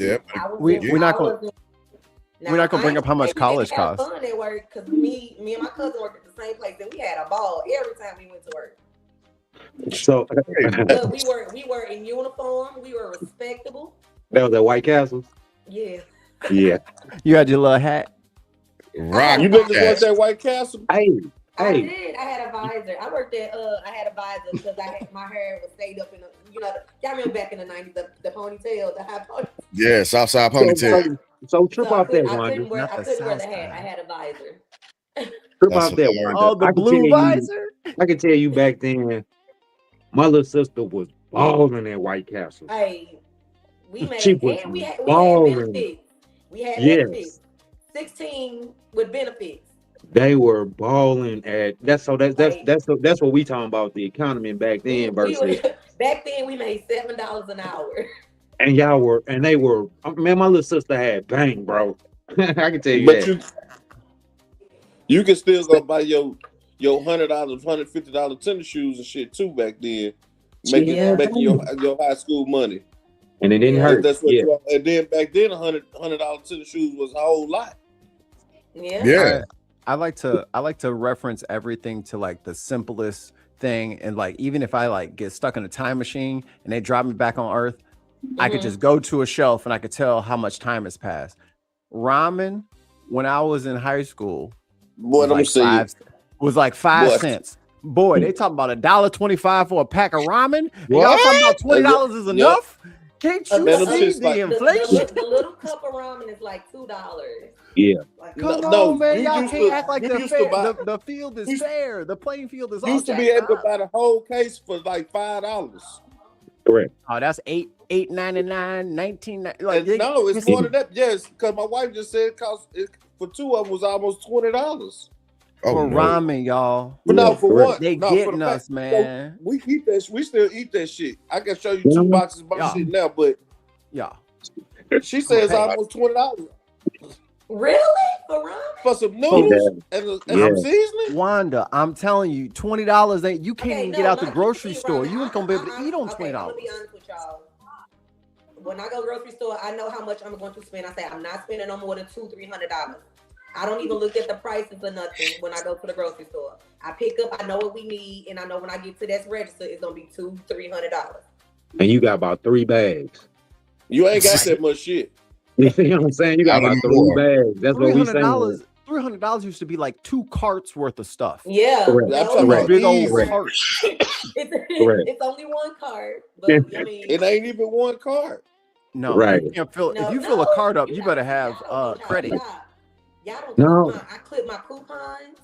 Yeah. We're not going to bring up how much college costs. Fun at work because me and my cousin worked at the same place and we had a ball every time we went to work. So But we were in uniform. We were respectable. that was at White Castle. Yeah. Yeah. You had your little hat. Rock. You niggas that. want that White Castle? Hey, I hey. did. I had a visor. I worked at I had a visor because my hair was stayed up in the y'all remember back in the 90s the ponytail, the high ponytail. Yeah, Southside ponytail. So trip So off that I one. couldn't wear Not the the South hat. Side. I had a visor. Trip That's off that hilarious. one. Oh, the blue visor. I can tell you back then, my little sister was balling at White Castle. Hey, we made She was and we had balling. benefits. We had Yes. benefits. 16 with benefits. They were balling at that's so Like that's what we talking about the economy back then we were versus back then. We made $7 an hour. and y'all were and they were man, my little sister had bang, bro. I can tell you But that. you can still go buy your $100, $150 tennis shoes and shit too back then, She Yeah. had making bang. your high school money. And it didn't Yeah. hurt. That's what Yeah. you are. And then back then, $100 tennis shoes was a whole lot. Yeah. Yeah. I like to reference everything to like the simplest thing, and like even if I like get stuck in a time machine and they drop me back on Earth, I could just go to a shelf and I could tell how much time has passed. Ramen, when I was in high school, Boy, was like 5 cents. Boy, they talking about $1.25 for a pack of ramen. And y'all talking about $20 is enough? Can't you Man, them see shits the like- inflation? The little cup of ramen is like $2. Yeah. Like, Come No, on, man. you Y'all used can't to- act like you the used to fair, buy- the field is fair. The playing field is all used to be jacked able to up. buy the whole case for like $5. Correct. Oh, that's $8.99, $19. And no, it's more than that. Yes, because my wife just said for two of them was almost $20. for no. ramen, y'all. But no, for correct. one, They no, for getting the us, fact- man. So we eat that. We still eat that shit. I can show you 2 Yeah. boxes of my Yeah. shit now, but Yeah. she says Okay. almost $20 really? For ramen? for some noodles Yeah. and Yeah. some seasoning. Wanda, I'm telling you, $20 ain't you can't Okay, even no, get out the not grocery eat store. ramen. You ain't gonna be able to eat on Okay, I'm $20. gonna be honest with y'all. When I go grocery store, I know how much I'm going to spend. I say I'm not spending no more than $200-300. I don't even look at the prices or nothing when I go to the grocery store. I pick up, I know what we need, and I know when I get to that register, it's gonna be $200-300. And you got about 3 bags. You ain't got that much shit. You know what I'm saying? You got Not about 3 anymore. bags. That's what we saying. $300 used to be like 2 carts worth of stuff. Yeah, Correct. I'm talking about Big old easy. cart. Correct. It's only one card, but I mean, It ain't even one card. No, Right. you can't fill. no, if you fill a cart up, you better have y'all don't credit. Y'all don't No. coupon. I clip my coupons.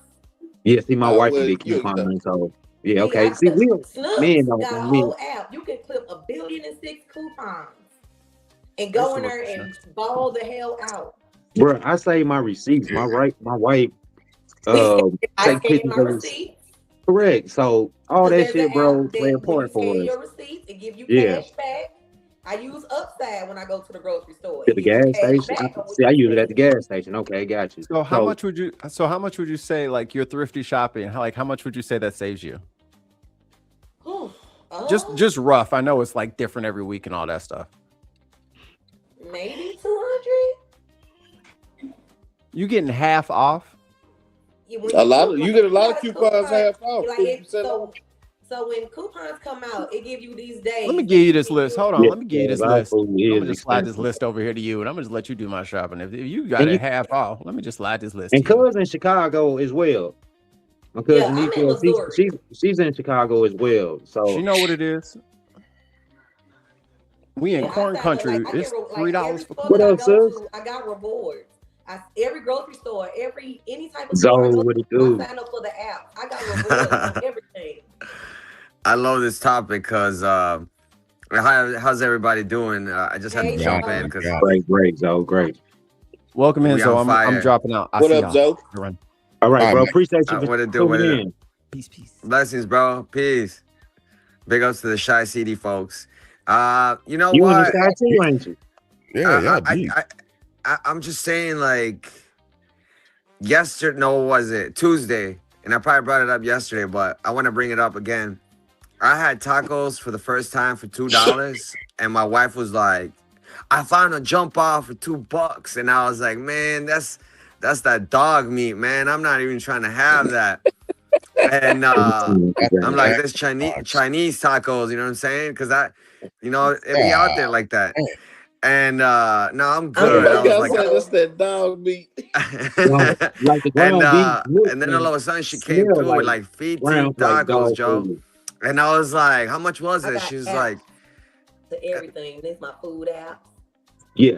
Yeah, see, my Oh, wife well, would be you- coupon, so yeah, Yeah, okay. I See, clip- we don't, Snooks men don't, got a men, whole app. You can clip 1,000,000,006 coupons and go in there and ball the hell out. bro, I say my receipts. My wife, I take scan pictures my of it. receipts. Correct. So all that There's shit, an bro, app play that a when you part for scan us. your receipts, it give you Yeah. cash back. I use Upside when I go to the grocery store. To It the gives you gas cash station. back on what See, I you use it at the spend. gas station. Okay, got you. So how much would you say like your thrifty shopping? How much would you say that saves you? Just rough. I know it's like different every week and all that stuff. Maybe 200. You getting half off? You get a lot of coupons half off. Like 50% off. so when coupons come out, it give you these days. Let me give you this list. Hold on. Yeah, Let me give you this a lot of list. food I'm is gonna just slide this expensive. list over here to you, and I'm gonna just let you do my shopping. If you got And it you- half off, let me just slide this list. And to you. cuz in Chicago as well. My Yeah, cousin I'm in Nika, Missouri. she's in Chicago as well. So She know what it is. We in Yeah, corn I found country. like, I It's get like, $3 every for store What that up, I go sis? to, I got rewards. Every grocery store, any type of Zo, store I go what it to, do? I sign up for the app. I got rewards on everything. I love this topic because how's everybody doing? I just had to Hey, jump Zo. in because Great, Zo, great. Welcome in, We so on I'm fire. dropping out. I What see up, y'all. Zoe? Run. All right, All bro. right. Appreciate you for what it do? What tuning it in. do? Peace. Blessings, bro. Peace. Big ups to the Shy CD folks. You know You in the what? sky too, ain't you? Yeah, deep. I'm just saying, like, yesterday, no, what was it? Tuesday. And I probably brought it up yesterday, but I want to bring it up again. I had tacos for the first time for $2, and my wife was like, I found a jump off for $2. And I was like, man, that's that dog meat, man. I'm not even trying to have that. And I'm like, this Chinese tacos, you know what I'm saying? Because it be out there like that. And no, I'm good. I was like, that's that dog meat. Like the and ground beef. and then all of a sudden she came smell through with like like 15 ground like tacos, dog Joe. food. And I was like, how much was I it? got She was apps like, to everything. This is my food app. Yeah.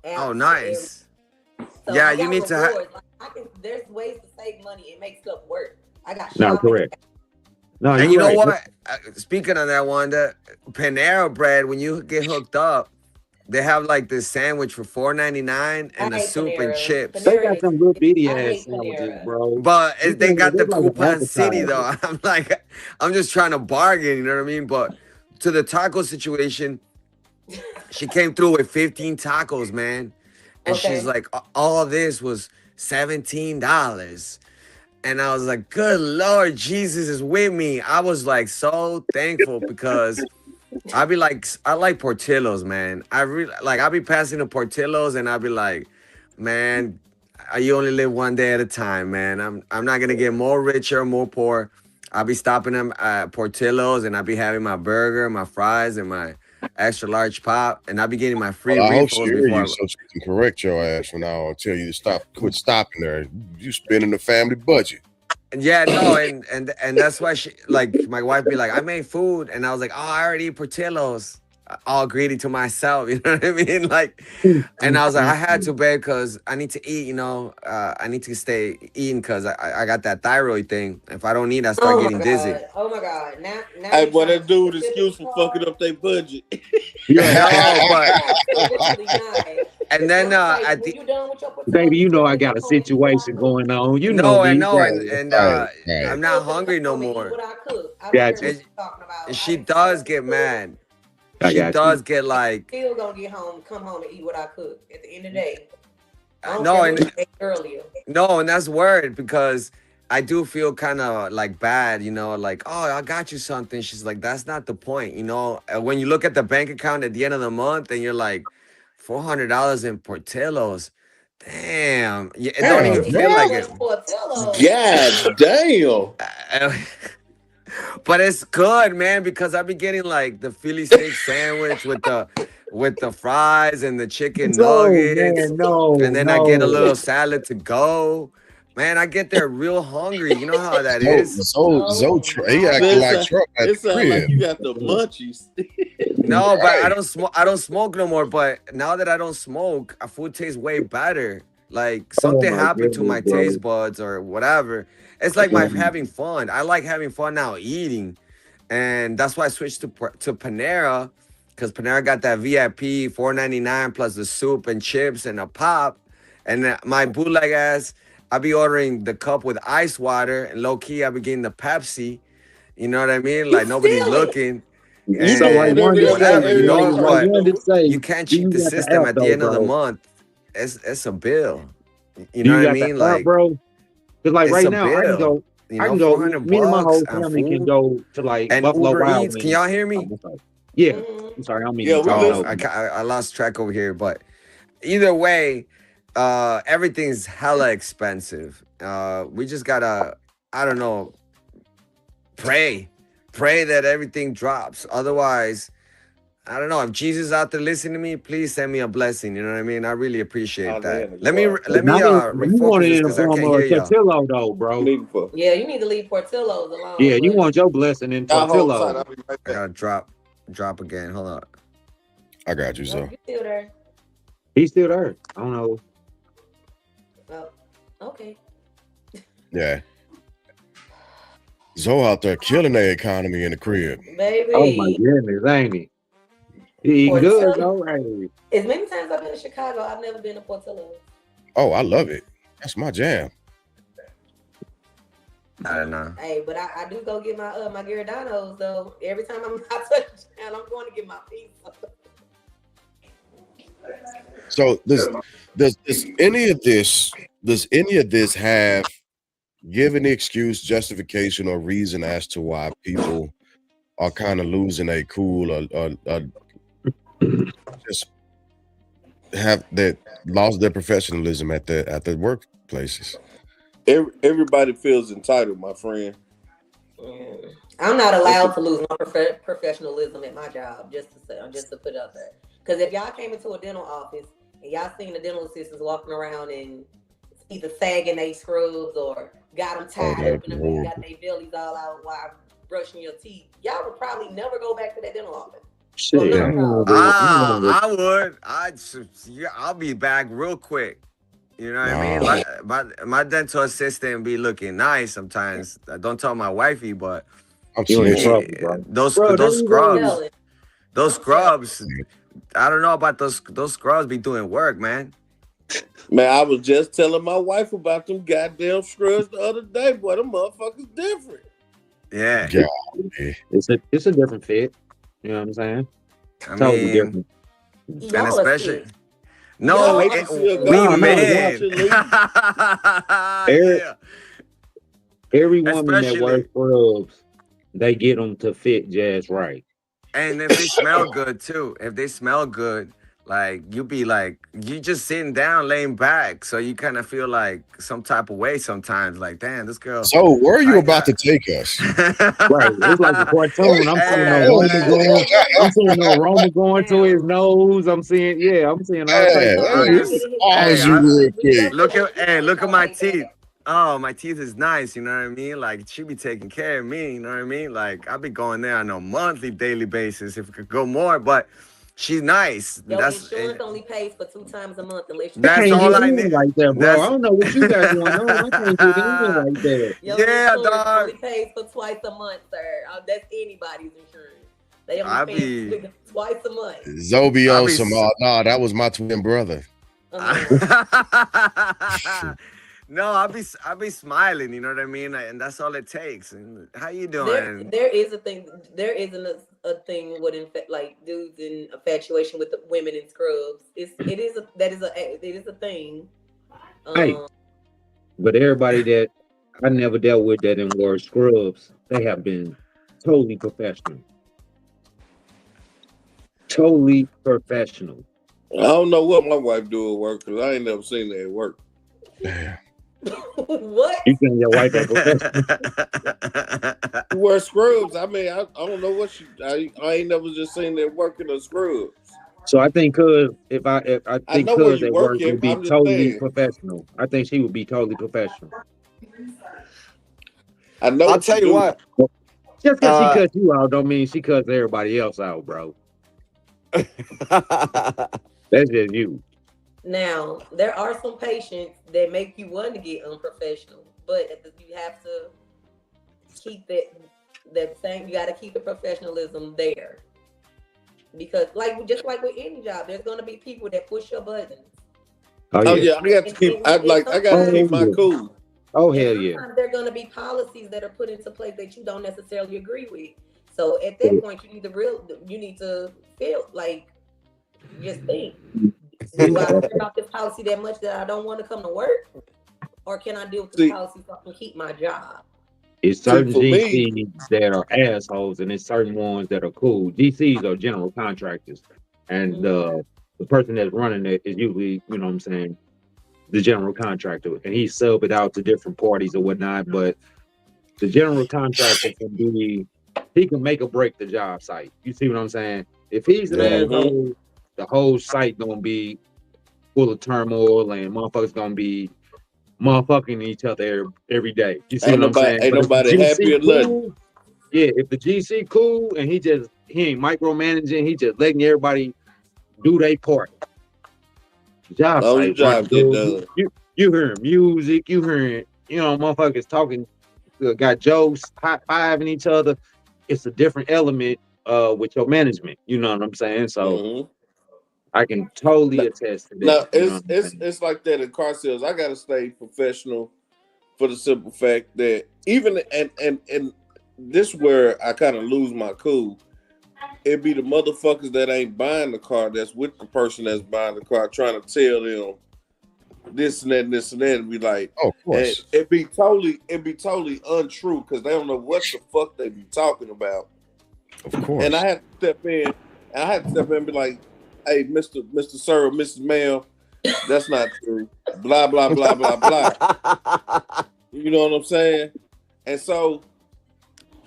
oh, nice. So Yeah, I you got need to rewards. There's ways to save money and make stuff work. I got No, shopping. correct. No, And you're you know right. what? Speaking of that one, the Panera bread, when you get hooked up, They have like this sandwich for $4.99 I and a hate soup and Panera. chips. They Panera got is. some little bitty I ass hate sandwiches, Panera. bro. But This they thing got the is like an coupon city though. appetizer. I'm like, I'm just trying to bargain, you know what I mean? But to the taco situation, she came through with 15 tacos, man. And she's Okay. like, all this was $17. And I was like, good Lord, Jesus is with me. I was like so thankful because I like Portillo's, man. I really like, I be passing the Portillo's and I be like, man, you only live one day at a time, man. I'm not gonna get more richer, more poor. I'll be stopping them at Portillo's and I'll be having my burger, my fries, and my extra large pop, and I'll be getting my free Well, I hope she refills hear you before. so she can correct your ass from now on. Tell you to quit stopping there. You spending the family budget. Yeah, no, and that's why she like my wife be like, I made food, and I was like, oh, I already eat Portillo's, all greedy to myself, you know what I mean? Like, and I was like, I had to, babe, because I need to eat, I need to stay eating because I got that thyroid thing. If I don't eat, I start Oh my getting dizzy. god. Oh my god. Now Hey, you boy, trying that to dude specific excuse for fucking card. up their budget. No, but Absolutely not. and then Say, at when the you done with your Baby, Portillo's, you know feel I free to got a come home and eat what I situation cook. going on. You know no, and me. no, Yeah. and Right, I'm right. not Feel free to hungry no come home and eat more. what I cook. I don't care Gotcha. what And, you're talking about. and I she didn't say does what you get cook. mad. I She got you. does get like Still gonna get home, come home and eat what I cook. At the end of the day, I don't no, care and what you ate earlier. no, and that's word because I do feel kind of like bad, like, oh, I got you something. She's like, that's not the point, When you look at the bank account at the end of the month and you're like, $400 in Portillo's, damn, it don't Damn, even It's feel bro. too like much it. Portillo's. God damn. But it's good, man, because I be getting like the Philly steak sandwich with the fries and the chicken No, nuggets, man, no, and then I get a no. little salad to go. Man, I get there real hungry. You know how that is? So Oh he my acting It like sound, god. Trump at it the sound like crib. you got the munchies. No, but I Right. don't smoke. I don't smoke no more. But now that I don't smoke, food tastes way better. Like Oh something my happened to goodness, my bro. taste buds or whatever. It's like my Um, having fun. I like having fun now eating, and that's why I switched to Panera because Panera got that VIP $4.99 plus the soup and chips and a pop. And my bootleg ass, I be ordering the cup with ice water, and low key I be getting the Pepsi. You know what I mean? You Like nobody's steal it. looking You so know, like and one whatever to else, say, whatever, whatever else like but turn one to up. say, you do can't cheat you the got the system app at the though, end of the bro? month. It's a bill. You Do know you what I got the mean? app, Like bro? Because like it's right a now, I can bill. go, I can go. 400 Me and my bucks whole on family can food go to like and Buffalo Uber Wild Eats. Can Wings. y'all hear me? I'm sorry. Yeah, Mm-hmm. I'm sorry. I don't mean to Yeah, be we talking Oh, over listen. you. I lost track over here, but either way, everything's hella expensive. We just gotta, I don't know, pray, pray that everything drops. Otherwise, I don't know if Jesus out there listening to me. Please send me a blessing. You know what I mean? I really appreciate Oh, they that. had to Let go me out. let me Not in, you want refocus it this in the because I form can't of a hear y'all. tortillo though, bro. Nigga for. Yeah, you need to leave Portillo's alone, Yeah, you buddy. want your blessing in Y'all hold tight. tortillo. I'll be right I back. gotta drop again. Hold on. I got you, No, so you still there. He's still there. I don't know. Oh, okay. yeah. Zoe out there killing the economy in the crib. Oh my Baby. goodness, ain't he? He eating good, Portillo. though. Hey, As many times I've been to Chicago, I've never been to Portillo's. Oh, I love it. That's my jam. I don't know. Hey, but I do go get my Giordano's though. Every time I'm out touchdown, I'm going to get my pizza. So does any of this have given the excuse, justification, or reason as to why people are kind of losing a cool or just have that lost their professionalism at the workplaces? Everybody feels entitled, my friend. I'm not allowed to lose my professionalism at my job. Just to put it out there. Because if y'all came into a dental office and y'all seen the dental assistants walking around and either sagging they scrubs or got them tied up and them got their bellies all out while brushing your teeth, y'all would probably never go back to that dental office. shit. Well, I no, don't know. I would. I'll be back real quick. You know what I mean? My dental assistant be looking nice sometimes. I don't tell my wifey, but I'm You in snitching. trouble, bro. those Bro, there those you go. scrubs, those scrubs I don't know about those scrubs be doing work, man. Man, I was just telling my wife about them goddamn scrubs the other day. Boy, them motherfuckers different. Yeah. God. It's a different fit. You know what I'm saying? I Totally mean, different. and Y'all are especially sick. no, I Y'all hate are to see a we guy No, watch men. and leave. Every, Yeah. every woman that wears Especially, scrubs, they get them to fit just right. and if they smell good too, if they smell good, like you be like you just sitting down, laying back, so you kind of feel like some type of way sometimes. Like, damn, this girl. So where are you I about to got. take us? Right. It's like a cartoon. I'm seeing Hey, aroma going. I'm seeing the aroma going to his Now, nose. I'm seeing all types Man, of let I shit. me just. get his Hey, pause you I real when you quick. go to look when at. you Hey, go to look at your my white teeth. back. Oh, my teeth is nice. You know what I mean? Like she be taking care of me. You know what I mean? Like I be going there on a monthly, daily basis. If we could go more, but she's nice. And Your insurance only pays for 2 times a month unless you I that's can't decide get all to. I need. in like that, bro. I That's don't know what you got going on. I can't get in like that. Your yeah, insurance dog. only pays for twice a month, sir. That's anybody's insurance. They only I pay be, twice a month. Zobe I on be. some nah, that was my twin brother. No, I be smiling. You know what I mean? And that's all it takes. And how you doing? There is a thing. There isn't a thing with like dudes in infatuation with the women in scrubs. It is a thing. Hey, Um, but everybody that I never dealt with that in wore scrubs, they have been totally professional. Totally professional. I don't know what my wife do at work because I ain't never seen her at work. Damn. what? You think your wife a professional? She wears scrubs. I mean, I don't know what she. I ain't never just seen her working her scrubs. So I think I I think know where cuz you at work work at, would but be I'm just totally saying. professional. I think she would be totally professional. I know I'll what tell you you do. what. Just because she Uh, cuts you out don't mean she cuts everybody else out, bro. That's just you. Now there are some patients that make you want to get unprofessional, but you have to keep that same. You got to keep the professionalism there because, just like with any job, there's going to be people that push your buttons. Oh Oh yeah. yeah, I got to keep. I got to keep Oh my yeah. cool. Oh And hell yeah. sometimes there are going to be policies that are put into place that you don't necessarily agree with. So at that point, you need to feel like just think: do I care about this policy that much that I don't want to come to work, or can I deal with this See, policy so I can keep my job? It's see, certain for me, GCs that are assholes, and it's certain ones that are cool. GCs are general contractors, and the person that's running it is usually, you know what I'm saying, the general contractor, and he sub it out to different parties or whatnot. But the general contractor he can make or break the job site. You see what I'm saying? If he's an Yeah. hmm asshole, the whole site gonna be full of turmoil, and motherfuckers gonna be motherfucking each other every day. You see what I'm saying? ain't But if the nobody happy GC or nothing. cool, yeah, if the GC cool and he ain't micromanaging, he just letting everybody do their part. The job Long as the site running job get good. done. You hearing music, you hearing, motherfuckers talking, got jokes, high fiving each other. It's a different element with your management. You know what I'm saying? So hmm I can totally Now, attest to that. now You know what I'm saying? it's like that in car sales. I gotta stay professional for the simple fact that even and this where I kind of lose my cool. It be the motherfuckers that ain't buying the car that's with the person that's buying the car trying to tell them this and that and this and that and be like, Oh, of and course. it be totally untrue because they don't know what the fuck they be talking about. Of And course. I had to step in and be like, hey, Mr. Sir or Mrs. Ma'am, that's not true. Blah, blah, blah, blah, blah. You know what I'm saying? And so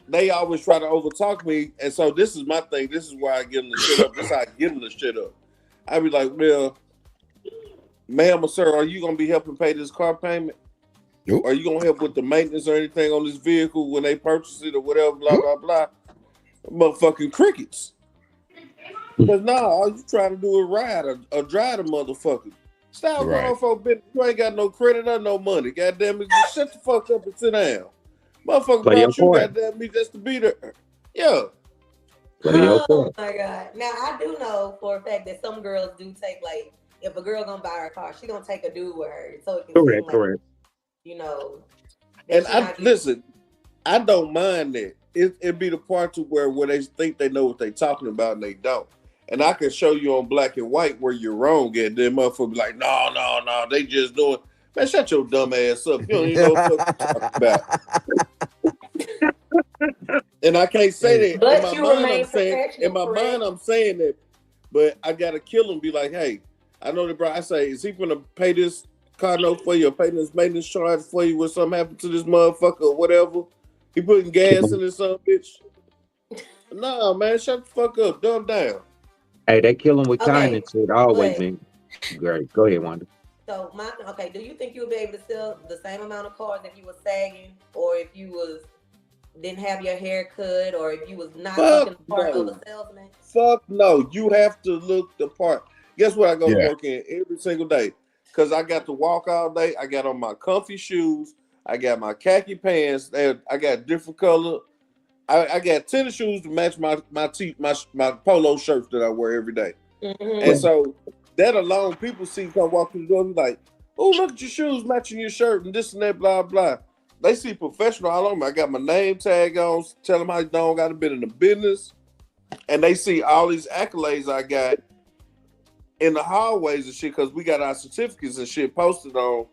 they always try to overtalk me. And so this is my thing. This is why I give them the shit up. This is how I give them the shit up. I be like, well, ma'am or sir, are you going to be helping pay this car payment? Nope. Are you going to help with the maintenance or anything on this vehicle when they purchase it or whatever, blah, blah, blah? Motherfucking crickets. Because all you trying to do is ride or drive the motherfucker. Stop Right. going for a bit. You ain't got no credit or no money. Goddamn it, just shut the fuck up and sit down. Motherfucker Play your brought you, part. goddamn me, just to be there. Yeah. Play your Oh part. my god! Now I do know for a fact that some girls do take like if a girl gonna buy her a car, she gonna take a dude with her so it can seem Correct, like correct. you know that And she I not getting. listen. I don't mind that. It be the part to where they think they know what they talking about and they don't. And I can show you on black and white where you're wrong at. Then motherfucker be like, no, no, no, they just doing. Man, shut your dumb ass up. You don't even know what the fuck you talking about. And I can't say that in But my you mind. I'm remain saying in professional, my mind correct? I'm saying that, but I gotta kill him. Be like, hey, I know that, bro. I say, is he gonna pay this car note for you or pay this maintenance charge for you when something happened to this motherfucker or whatever? He putting gas in this son bitch. Nah, man, shut the fuck up, dumb down. Hey, that killing with Okay, kindness shit always but been great. Go ahead, Wanda. so my okay, do you think you would be able to sell the same amount of cars if you was sagging or if you was didn't have your hair cut or if you was not looking Fuck the part of no. a salesman? Fuck no. You have to look the part. Guess what? I go to Yeah. work in every single day because I got to walk all day. I got on my comfy shoes. I got my khaki pants. I got different color. I got tennis shoes to match my polo shirts that I wear every day. And Mm-hmm. so that alone, people see come walk through the door, be like, "Oh, look at your shoes matching your shirt and this and that, blah blah." They see professional all on me. I got my name tag on, tell them how long I've been in the business, and they see all these accolades I got in the hallways and shit because we got our certificates and shit posted on,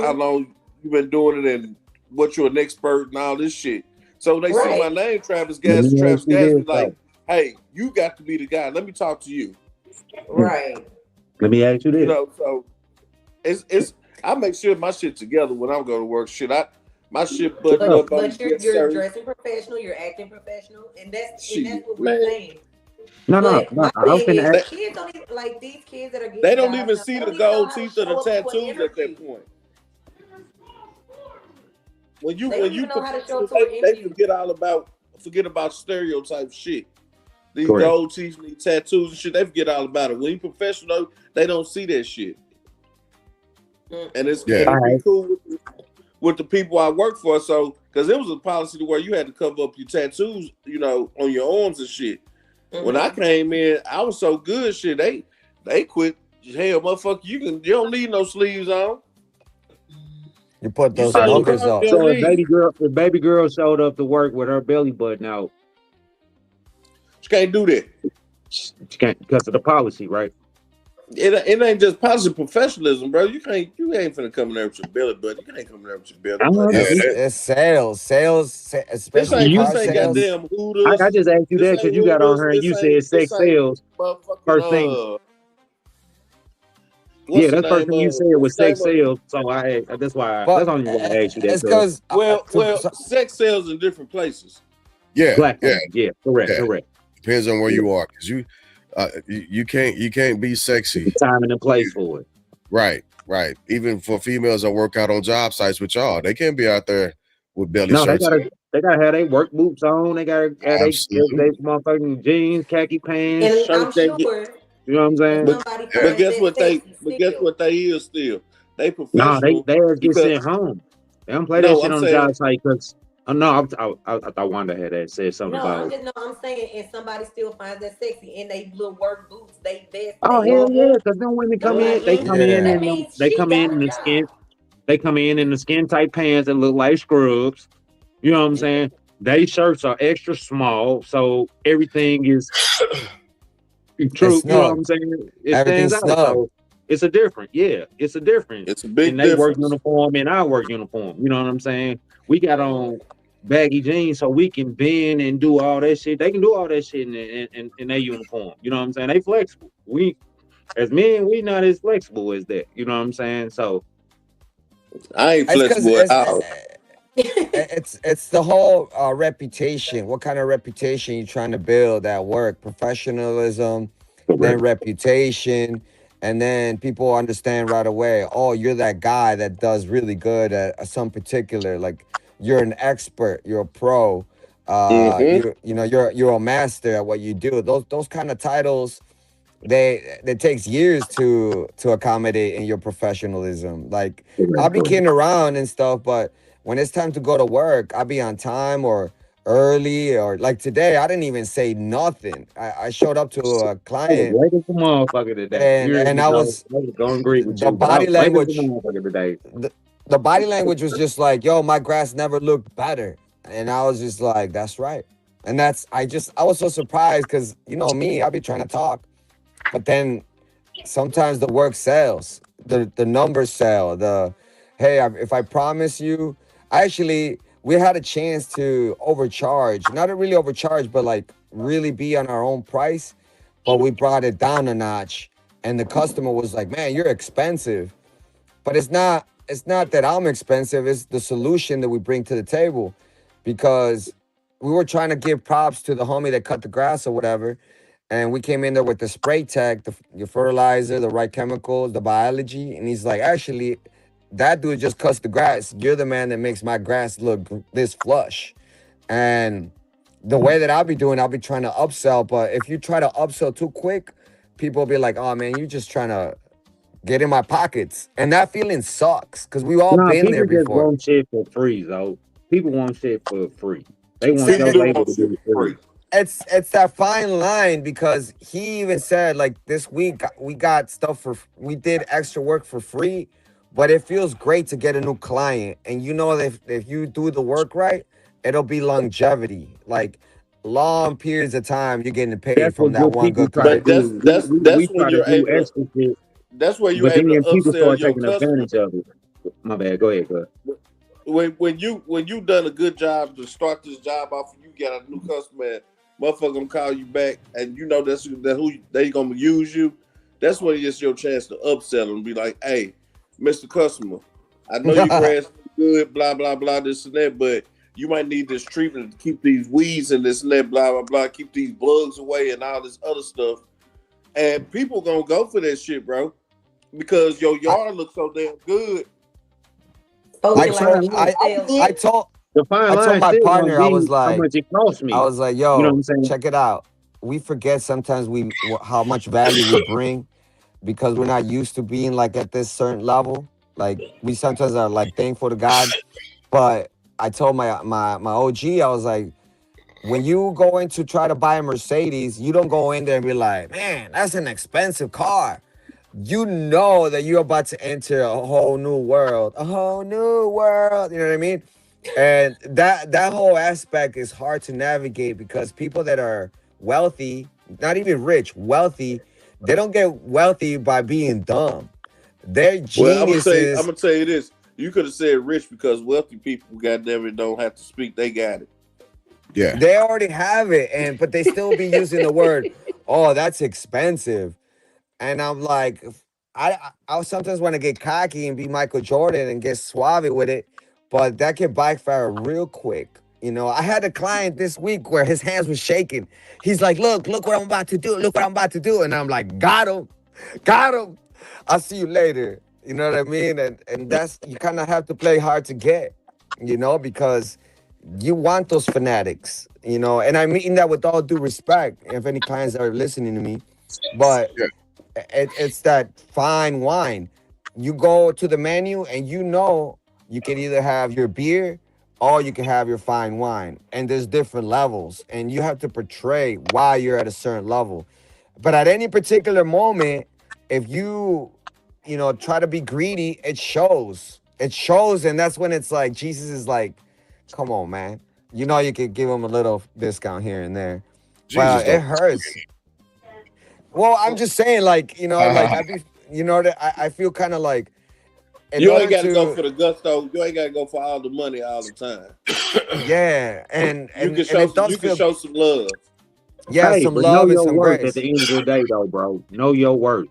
how Mm-hmm. long you've been doing it and what you're an expert and all this shit. So they see my Right. name, Travis Let Gas, and me ask Travis you Gas be this like, though. "Hey, you got to be the guy. Let me talk to you." Right. Let me ask you this. So it's I make sure my shit together when I'm going to work. My shit buttoned So, up. I'm But yes you're sir. dressing professional, you're acting professional, and that's Shit, what we're man. saying. no, no, But no. my I was thing finna is, ask. They, kids don't even like these kids that are they getting don't jobs even now. They see the don't even know gold how to teeth or the show up to an tattoos at that interview. point. When you They when don't you even know how to show professional, up to an they interview. forget about stereotype shit. These Correct. gold teeth and these tattoos and shit, they forget all about it. When you professional, they don't see that shit. And it's Yeah. and All it be right. cool with the people I work for. So because it was a policy to where you had to cover up your tattoos, on your arms and shit. When I Mm-hmm. came in, I was so good, shit. They quit. Hell, motherfucker, you don't need no sleeves on. You put You those All right. selling numbers cars, you up. don't So need. if baby girl showed up to work with her belly button out, You can't do that. she can't because of the policy, right? It ain't just positive professionalism, bro. You ain't finna come in there with your belly button. You can't come in there with your belly I button know. Yeah. out. It's sales, This especially ain't You, this car ain't you sales. goddamn Hooters. I just asked you This that ain't because you got on Hooters. her and you said This sex ain't sales motherfucking first thing. what's Yeah, the that's first name thing you of said what's was the name sex of sales. So that's But only why I asked you that it's because because sex sells in different places. Yeah. black Yeah. women. Yeah, correct, Yeah. correct. Depends on where Yeah. you are, because you can't be It's the sexy. time and the place for it. Right. Right. Even for females that work out on job sites with y'all, they can't be out there with belly No, shirts. they gotta have their work boots on. They gotta have they Absolutely. motherfucking jeans, khaki pants, And shirts. I'm sure You know what I'm if saying? But somebody Yeah. but finds guess that what sexy still. they is still. They No, professional they ass get because sent home. They don't play that no, shit I'm on the saying job site because no, I thought Wanda had that said something No, about. I'm saying, and somebody still finds that sexy in they little work boots, they vest, Oh they hell yeah, uh-huh. because them women come I'm in, like, they man, come in yeah, that and means she got a job. they come in the skin tight pants that look like scrubs. You know what I'm saying? They shirts are extra small, so everything is it's true. You know what snug. I'm saying? It stands Everything's out. snug. So it's a different, yeah, it's a difference It's a in big they work difference. uniform and our work uniform. You know what I'm saying? We got Mm-hmm. on baggy jeans so we can bend and do all that shit. They can do all that shit in their uniform. You know what I'm saying? They flexible. We as men, we not as flexible as that. You know what I'm saying? So I ain't It's because flexible at all. it's the whole reputation. What kind of reputation you trying to build at work? Professionalism, then correct. reputation, and then people understand right away. Oh, you're that guy that does really good at some particular. Like you're an expert. You're a pro. Mm-hmm. You're a master at what you do. Those kind of titles they it takes years to accommodate in your professionalism. Like I'll Correct, be correct. kidding around and stuff, but when it's time to go to work, I'll be on time or early, or like today, I didn't even say nothing. I showed up to a I was client, late as a motherfucker today. You hear and me, I though? was I was gonna agree with the you, but I body was late as a language. motherfucker today. The, the body language was just like, "Yo, my grass never looked better," and I was just like, "That's right." And I was so surprised because you know me, I be trying to talk, but then sometimes the work sells, the numbers sell. If I promise you, we had a chance to overcharge, not to really overcharge, but like really be on our own price, but we brought it down a notch, and the customer was like, "Man, you're expensive," but it's not that I'm expensive, it's the solution that we bring to the table, because we were trying to give props to the homie that cut the grass or whatever, and we came in there with the spray tech, the fertilizer, the right chemicals, the biology. And he's like, actually, that dude just cuts the grass. You're the man that makes my grass look this flush. And the way that I'll be trying to upsell. But if you try to upsell too quick, people will be like, oh man, you're just trying to get in my pockets. And that feeling sucks because we all Nah, been there people just before. want shit for free, though. People want shit for free. They want People your do labor want to shit be for free. free. It's that fine line, because he even said like this week we got stuff we did extra work for free, but it feels great to get a new client, and you know that if you do the work right, it'll be longevity, like long periods of time you're getting paid That's from what that good one people good try to client. But do. We that's when try to you're do able to extra shit, that's where you're but then able to people upsell start your taking customer. advantage of it. My bad. Go ahead, go ahead. When you done a good job to start this job off, and you got a new customer, and motherfucker gonna call you back, and you know that who they gonna use you. That's when it's your chance to upsell them and be like, "Hey, Mr. Customer, I know your grass is good, blah blah blah, this and that, but you might need this treatment to keep these weeds and this and that, blah blah blah, keep these bugs away and all this other stuff." And people gonna go for that shit, bro, because your I, yard looks so damn good. Oh, I But we the like fine told keep line, it I sales. I'm I good. told the fine I told line my still gonna partner, be how much it costs I me. was like, You know what yo, I'm saying? check it out. We forget sometimes how much value we bring, because we're not used to being like at this certain level. Like we sometimes are like thankful to God. But I told my OG, I was like, when you go in to try to buy a Mercedes, you don't go in there and be like, man, that's an expensive car. You know that you're about to enter a whole new world, a whole new world. You know what I mean? And that whole aspect is hard to navigate, because people that are wealthy, not even rich, wealthy, they don't get wealthy by being dumb. They're Well, I'm geniuses. gonna tell you this. You could have said rich because wealthy people, goddamn it, don't have to speak. They got it. Yeah. They already have it, but they still be using the word, "Oh, that's expensive." And I'm like, I sometimes want to get cocky and be Michael Jordan and get suave with it, but that can backfire real quick. You know, I had a client this week where his hands were shaking. He's like, look what I'm about to do. Look what I'm about to do. And I'm like, got him. Got him. I'll see you later. You know what I mean? And that's, you kind of have to play hard to get, because you want those fanatics, and I mean that with all due respect, if any clients are listening to me, but Yeah. it's that fine wine. You go to the menu and you can either have your beer or you can have your fine wine. And there's different levels. And you have to portray why you're at a certain level. But at any particular moment, if try to be greedy, it shows. It shows, and that's when it's like Jesus is like, come on, man. You could give him a little discount here and there. Jesus But it don't. hurts. Well, I'm just saying, like, like Uh, I feel kind of like, in You ain't order got to go to, for the gusto. You ain't got to go for all the money all the time. yeah, and You and can and show it some. does You can feel, show some love. yeah, Hey, some but know love and your some worth at grace. the end of the day, though, bro. Know your worth.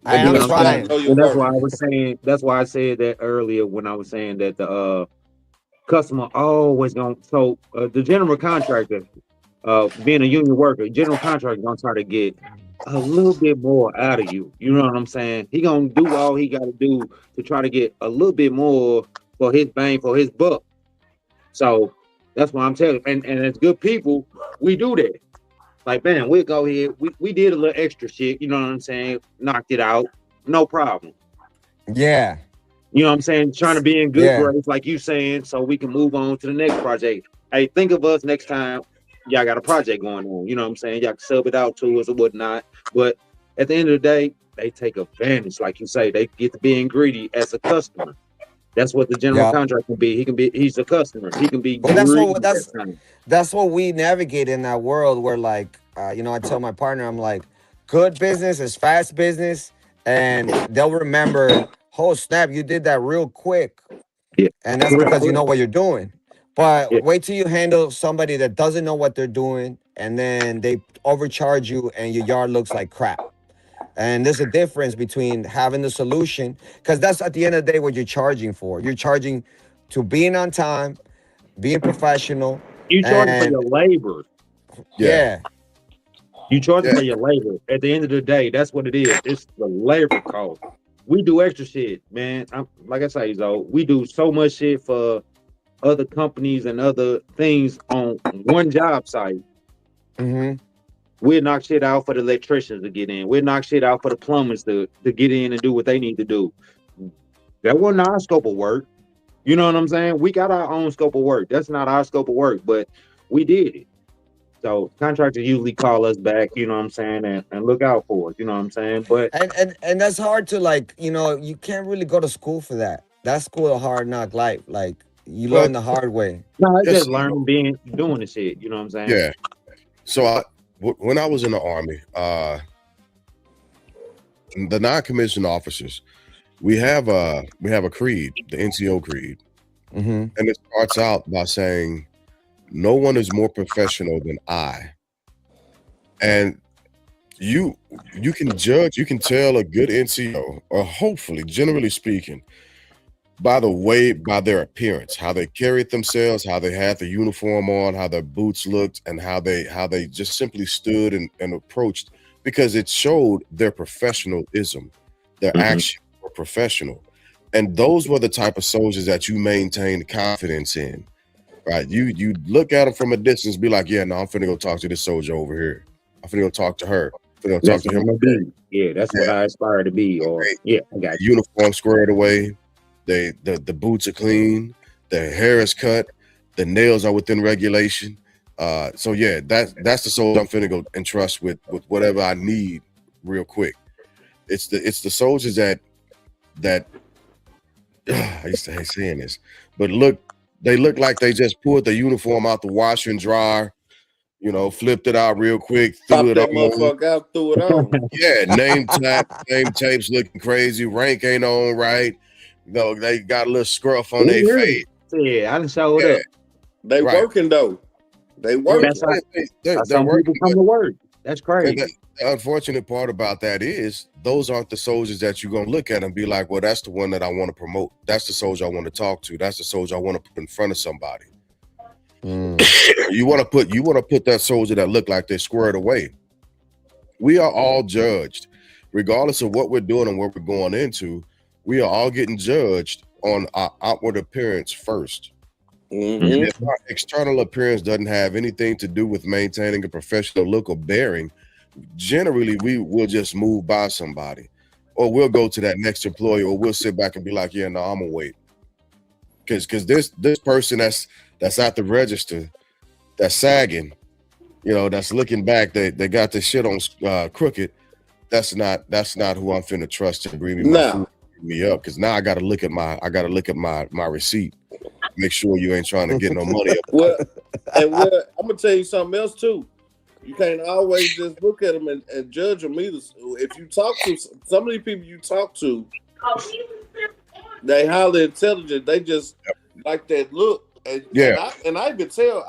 But I'm You you know what just I'm got to saying? trying. know your And that's worth. why I was saying. That's why I said that earlier when I was saying that the customer always gonna. So the general contractor, being a union worker, general contractor gonna try to get a little bit more out of you. You know what I'm saying? He gonna do all he got to do to try to get a little bit more for his bang for his buck. So that's why I'm telling you. And as good people, we do that. Like, man, we'll go here. We did a little extra shit, you know what I'm saying? Knocked it out. No problem. Yeah, You know what I'm saying? Trying to be in good yeah, grace, like you saying, so we can move on to the next project. hey, think of us next time y'all got a project going on. You know what I'm saying? Y'all can sub it out to us or whatnot. But at the end of the day, they take advantage, like you say. They get to being greedy as a customer. That's what the general Yeah. contract can be. He's a customer. He can be Well, that's greedy what at times. that's what we navigate in that world where, like, I tell my partner, I'm like, good business is fast business, and they'll remember, oh snap, you did that real quick, Yeah. and that's Correct. because you know what you're doing. Yeah. But wait till you handle somebody that doesn't know what they're doing, and then they overcharge you, and your yard looks like crap. And there's a difference between having the solution, because that's at the end of the day what you're charging for. You're charging to being on time, being professional, You charging for and your labor. Yeah. yeah. You charging Yeah. for your labor. At the end of the day, that's what it is. It's the labor cost. We do extra shit, man. Like I say, though, we do so much shit for other companies and other things on one job site. Mm-hmm. We'll knock shit out for the electricians to get in. We'll knock shit out for the plumbers to get in and do what they need to do. That wasn't our scope of work. You know what I'm saying? We got our own scope of work. That's not our scope of work, but we did it. So contractors usually call us back, you know what I'm saying, and look out for us, you know what I'm saying? But And that's hard to, like, you can't really go to school for that. That's school of hard knock life. Like, you learn But the hard way. no, it's just just learning doing the shit, you know what I'm saying? yeah. So when I was in the Army, the non-commissioned officers, we have a creed, the NCO creed, Mm-hmm. and it starts out by saying, "No one is more professional than I." And you can judge, you can tell a good NCO, or hopefully, generally speaking, by their appearance, how they carried themselves, how they had the uniform on, how their boots looked, and how they just simply stood and approached, because it showed their professionalism, their Mhm. action were professional. And those were the type of soldiers that you maintained confidence in, right? You look at them from a distance, be like, yeah, no, I'm finna go talk to this soldier over here. I'm finna go talk to her. I'm finna go talk That's to what him. I'm gonna be. Yeah, that's what Yeah, I aspire to be. Or okay. yeah, I got you. Uniform squared away. The boots are clean. The hair is cut. The nails are within regulation. So yeah, that's the soldier I'm finna go entrust with whatever I need real quick. It's the soldiers that I used to hate saying this, but they look like they just pulled the uniform out the washer and dryer, flipped it out real quick, threw Pop it that on. motherfucker out, threw it on. Yeah, name tapes looking crazy, rank ain't on right. They got a little scruff on their face. Yeah, I done showed Yeah, up. They right. working though. They Well, working. That's how they're some working, people come to work. That's and crazy. the unfortunate part about that is those aren't the soldiers that you're gonna look at and be like, well, that's the one that I want to promote. That's the soldier I want to talk to. That's the soldier I want to put in front of somebody. You want to put that soldier that look like they're squared away. We are all judged, regardless of what we're doing and what we're going into. We are all getting judged on our outward appearance first. Mm-hmm. If our external appearance doesn't have anything to do with maintaining a professional look or bearing, generally we will just move by somebody, or we'll go to that next employee, or we'll sit back and be like, yeah, no, I'm gonna wait. Because this person that's at the register, that's sagging, that's looking back, they got this shit on crooked. That's not who I'm finna trust to bring me my Nah. food, bring me up. Because now I gotta look at my receipt, make sure you ain't trying to get no money up. Well, I'm gonna tell you something else too. You can't always just look at them and judge them either. If you talk to some of these people you talk to, they highly intelligent. They just like that look. And, Yeah. and I even tell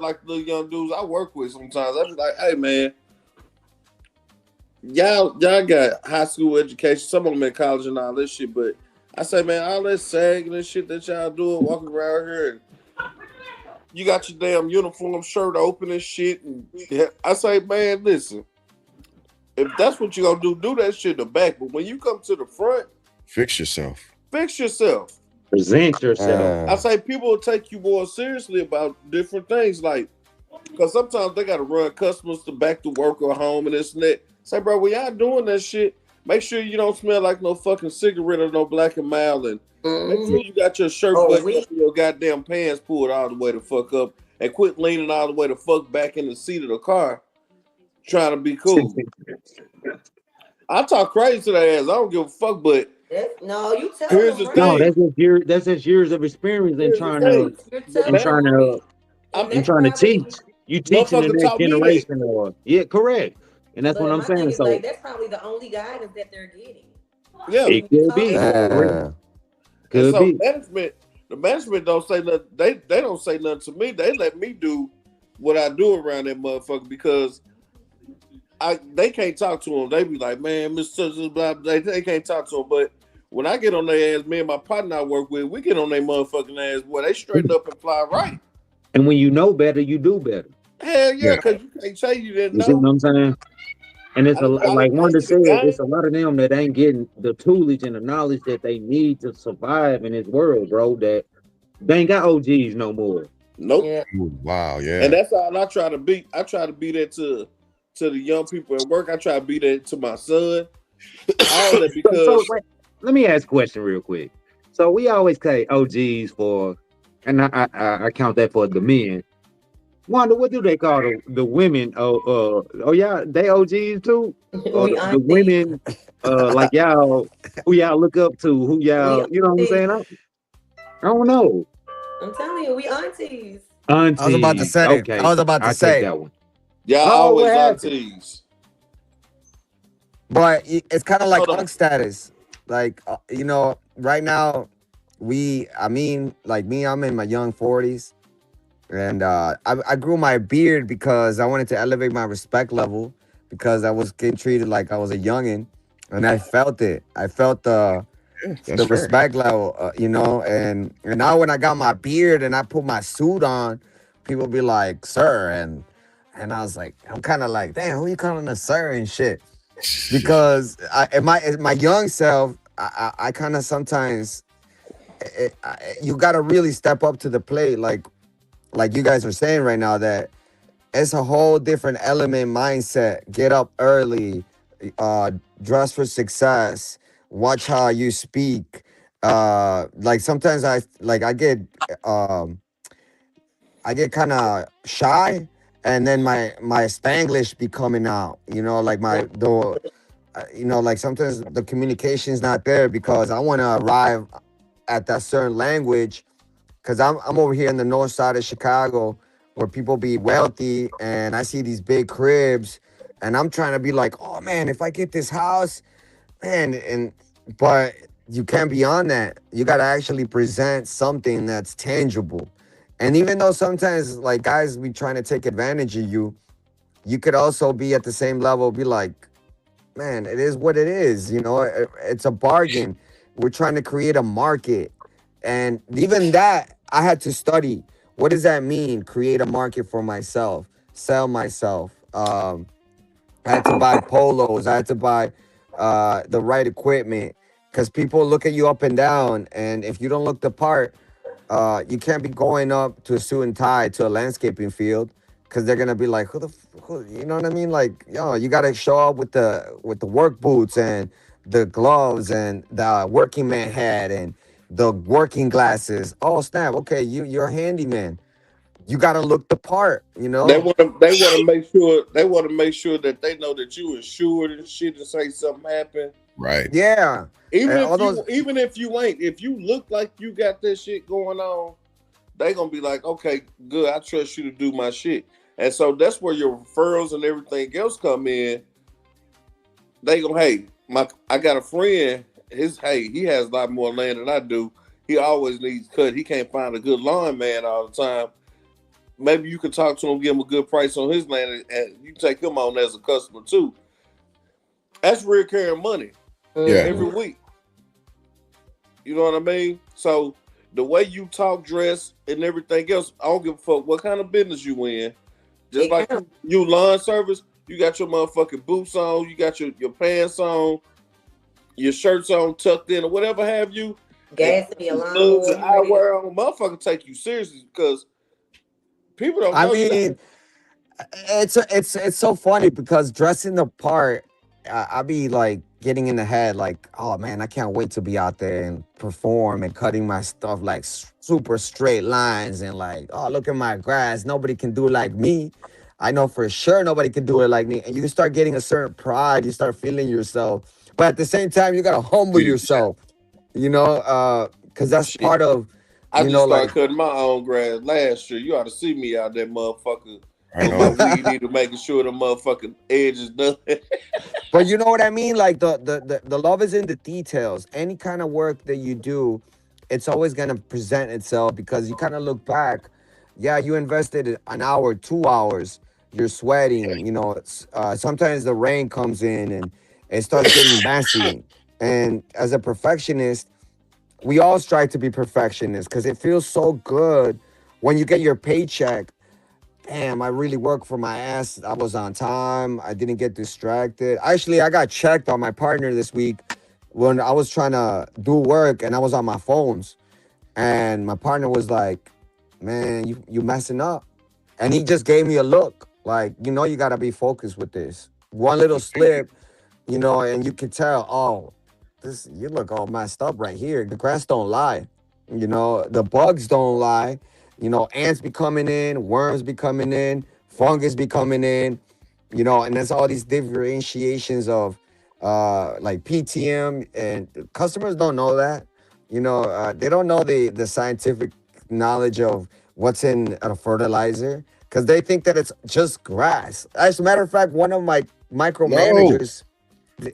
like little young dudes I work with sometimes. I be like, hey man, y'all got high school education. Some of them in college and all this shit, but I say, man, all that sagging and shit that y'all doing, walking around here, and you got your damn uniform shirt open and shit. And I say, man, listen, if that's what you gonna do that shit in the back. But when you come to the front, Fix yourself. Present yourself. I say people will take you more seriously about different things, like because sometimes they gotta run customers to back to work or home and this and that. Say, bro, when y'all doing that shit, make sure you don't smell like no fucking cigarette or no Black and Mild, and make sure you got your shirt buttoned up and your goddamn pants pulled all the way the fuck up. and quit leaning all the way the fuck back in the seat of the car trying to be cool. I talk crazy to their ass. I don't give a fuck, but No, you tell here's them the No, thing. right. that's just years of experience and Here's the trying to thing. You're The and telling man, trying them to right. I'm, And and that's trying to probably, teach. You teaching the motherfucker next taught me that. generation or yeah, correct. And that's what but I'm my thing saying. is like So that's probably the only guidance that they're getting. Yeah. it When you could talk be. to them. And Correct. Yeah. Could so be. the management don't say nothing. They don't say nothing to me. They let me do what I do around that motherfucker because they can't talk to them. They be like, man, Mr. Blah, they can't talk to them. But when I get on their ass, me and my partner I work with, we get on their motherfucking ass. Boy, they straighten up and fly right. And when you know better, you do better. Hell yeah, Yeah. because you can't say you didn't You see what know. I'm saying? And it's I didn't like Wanda give you said, the it's game. a lot of them that ain't getting the toolage and the knowledge that they need to survive in this world, bro. That they ain't got OGs no more. Nope. Yeah. Ooh, wow. And Yeah. that's all I try to be. I try to be that to the young people at work. I try to be that to my son. All that So because wait, let me ask a question real quick. So we always say OGs for, and I count that for the men. Wanda, what do they call the women? Oh yeah, they OGs too, or We the aunties. women, like y'all, who y'all look up to, who We y'all, you know what I'm saying? aunties. I don't know. I'm telling you, we aunties. I was about to Aunties, say. I okay, was about to I take say. that one. y'all Oh, what always happened? aunties. But it's kind of like Hold on. unk status. Like, right now, I mean, like me, I'm in my young 40s. And I grew my beard because I wanted to elevate my respect level because I was getting treated like I was a youngin. And I felt it. I felt Yeah. That's the fair. respect level, and now when I got my beard and I put my suit on, people be like, sir. And I was like, I'm kind of like, damn, who you calling a sir and shit? Because in my young self, I kind of sometimes you got to really step up to the plate, like you guys are saying right now, that it's a whole different element mindset. Get up early, uh, dress for success, watch how you speak. Like sometimes um I get kind of shy, and then my Spanglish be coming out. Like like sometimes the communication's not there because I want to arrive at that certain language because I'm over here in the north side of Chicago where people be wealthy and I see these big cribs and I'm trying to be like, oh man, if I get this house, man, but you can't be on that. You gotta actually present something that's tangible. And even though sometimes like guys be trying to take advantage of you, you could also be at the same level, be like, man, it is what it is. It's a bargain. We're trying to create a market. And even that, I had to study. What does that mean? Create a market for myself, sell myself. I had to buy polos. I had to buy the right equipment because people look at you up and down. And if you don't look the part, you can't be going up to a suit and tie to a landscaping field because they're gonna be like, you know what I mean? Like, you gotta show up with the work boots and the gloves and the working man hat and the working glasses. Oh snap! Okay, you're a handyman. You gotta look the part. They want to make sure that they know that you insured and shit and say something happened. Right. Yeah, Even and if all those. you ain't, if you look like you got that shit going on, they gonna be like, okay, good, I trust you to do my shit. And so that's where your referrals and everything else come in. They go, hey, I got a friend. He has a lot more land than I do. He always needs cut. He can't find a good lawn man all the time. Maybe you can talk to him, give him a good price on his land, and you take him on as a customer too. That's recurring money Yeah. every week. You know what I mean? So the way you talk, dress, and everything else, I don't give a fuck what kind of business you in. Just It like counts. you lawn service, you got your motherfucking boots on, you got your pants on, your shirts on, tucked in, or whatever have you, and Gas to be a gloves lawnmower. and You ready to? eyewear on, motherfucker take you seriously because people don't I know you got. mean, it's so funny because dressing the part I be like getting in the head, like, oh man, I can't wait to be out there and perform and cutting my stuff like super straight lines and like, oh, look at my grass. Nobody can do it like me. I know for sure nobody can do it like me. And you start getting a certain pride. You start feeling yourself, but at the same time, you gotta humble Shit. yourself. Because that's Shit. part of, I you just know, started like. cutting my own grass last year. You ought to see me out there, motherfucker. I With my know. weed eater, making sure the motherfucking edges done. But you know what I mean? Like the love is in the details. Any kind of work that you do, it's always gonna present itself because you kind of look back. Yeah, you invested an hour, 2 hours. You're sweating. Sometimes the rain comes in and it starts getting messy. And as a perfectionist, we all strive to be perfectionists because it feels so good when you get your paycheck. Damn, I really worked for my ass. I was on time. I didn't get distracted. Actually, I got checked on my partner this week when I was trying to do work and I was on my phones. And my partner was like, man, you messing up. And he just gave me a look like, you got to be focused with this. One little slip, and you can tell, oh, you look all messed up right here. The grass don't lie. The bugs don't lie. Ants be coming in, worms be coming in, fungus be coming in, and there's all these differentiations of like PTM, and customers don't know that. They don't know the scientific knowledge of what's in a fertilizer because they think that it's just grass. As a matter of fact, one of my micromanagers,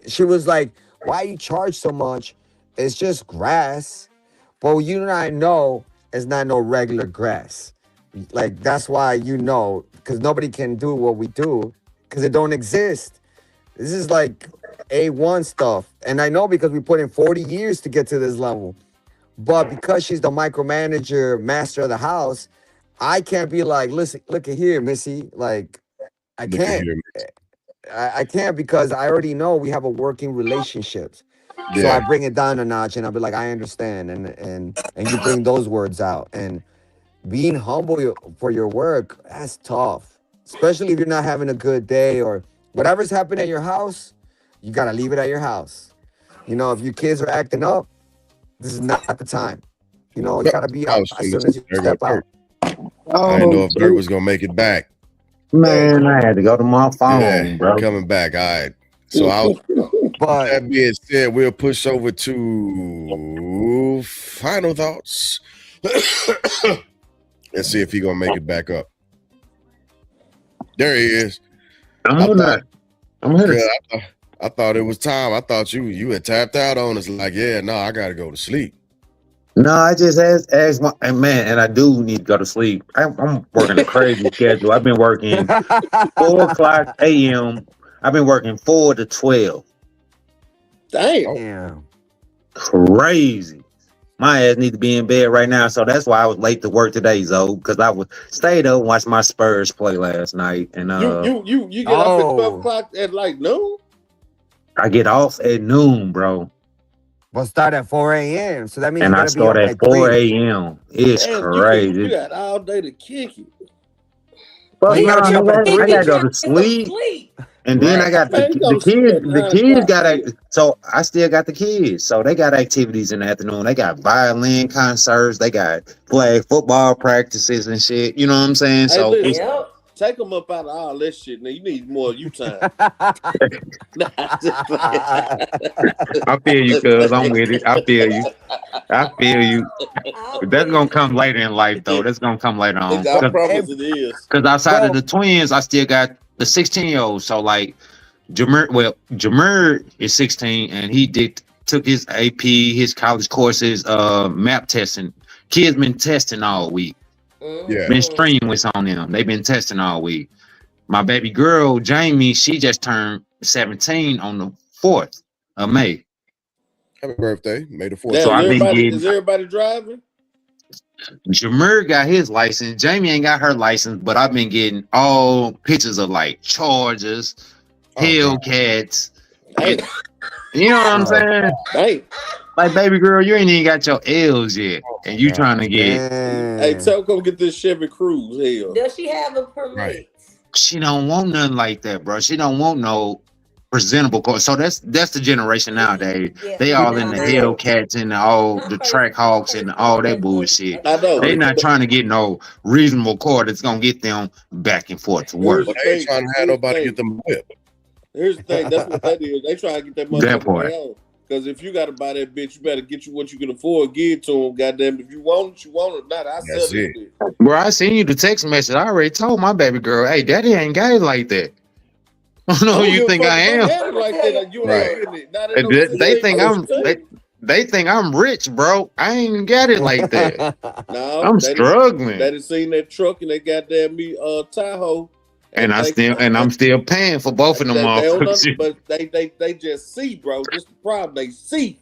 she was like, why you charge so much? It's just grass. But you and I know it's not no regular grass. Like that's why because nobody can do what we do because it don't exist. This is like A1 stuff. And I know because we put in 40 years to get to this level. But because she's the micromanager, master of the house, I can't be like, listen, look at here, Missy. Like, I Look at can't. here. I can't because I already know we have a working relationship. So I Yeah. bring it down a notch and I'll be like, I understand. And you bring those words out. And being humble for your work, that's tough. Especially if you're not having a good day or whatever's happening at your house, you gotta leave it at your house. If your kids are acting up, this is not the time. You gotta be I out was as finna soon as you say, there go step out. Dirk. I didn't know Oh, if Dirk was gonna make it back. man, I had to go to my Yeah, phone, bro. coming back. All right. So with But that being said, we'll push over to final thoughts. Let's see if he gonna make it back up. There he is. I'm I on thought, that. I'm here. cause I thought it was time. I thought you had tapped out on us. Like, yeah, no, I gotta go to sleep. No, I just asked my and man, and I do need to go to sleep. I'm working a crazy schedule. I've been working 4 o'clock a.m. I've been working 4 to 12. Damn. damn. Crazy. My ass need to be in bed right now, so that's why I was late to work today, Zoe. Because I was stayed up and watched my Spurs play last night, and You get up at 12 Oh, o'clock at like noon? I get off at noon, bro, but start at 4 a.m. So that means you and I gotta be start up at at 4 3. a.m. It's Damn, you crazy. got all day to kick it. Well, But you no, gotta be up at I 3. gotta go to Get some sleep. sleep. And then Right. I got Man, you go the to sleep kids. at The 9 kids o'clock. got Damn. so I still got the kids. So they got activities in the afternoon. They got violin concerts. They got flag football practices and shit. You know what I'm saying? Hey, So listen, it's Yep. take them up out of all that shit. Now you need more of you time. Nah, just playing. I feel you, cuz I'm with it. I feel you. I feel you. I'm That's with gonna it. come later in life, though. That's gonna come later on. I But hey, promise it is. Cause outside of bro, the twins, I still got the 16-year-old. So like Jameer is 16 and he took his AP, his college courses, map testing. Kids been testing all week. Yeah. Been Mm-hmm. strenuous on them. They've been testing all week. My baby girl, Jamie, she just turned 17 on the 4th of May. Happy birthday. May the 4th So Damn, be I've with been you. is getting everybody driving? Jameer got his license. Jamie ain't got her license, but I've been getting all pictures of like Chargers, Oh God. Hellcats. Damn, You know what I'm oh, saying? damn. Like, baby girl, you ain't even got your L's yet, Oh and my you God. trying to get. Hey, damn. tell them come get this Chevy Cruze. Hell. Does she have a Right. permit? She don't want nothing like that, bro. She don't want no presentable cars. So that's the generation nowadays. Yeah, They my all in the first Hellcats and the my track hawks and all that bullshit. I know. They not trying to get no reasonable car that's gonna get them back and forth to work. Here's the But they ain't thing. trying to have Here's the nobody get thing. them whip. Here's the thing. That's what that is. They try to get that That motherfucker part. their own. Because if you got to buy that bitch, you better get you what you can afford. Give it to them. Goddamn, if you want it, you want it. Not I sell That's this it. bitch. Bro, I seen you the text message. I already told my baby girl, hey, daddy ain't got it like that. I don't know I who don't you give a think fuck I if I am. had it like that. You Right. ain't getting it. Not in And no they 16, think no I'm 18. they think I'm rich, bro. I ain't got it like that. No, I'm they struggling. done seen that truck and they goddamn me Tahoe. And I'm they, still paying for both of them they don't motherfuckers. but they just see, bro. This the problem. They see.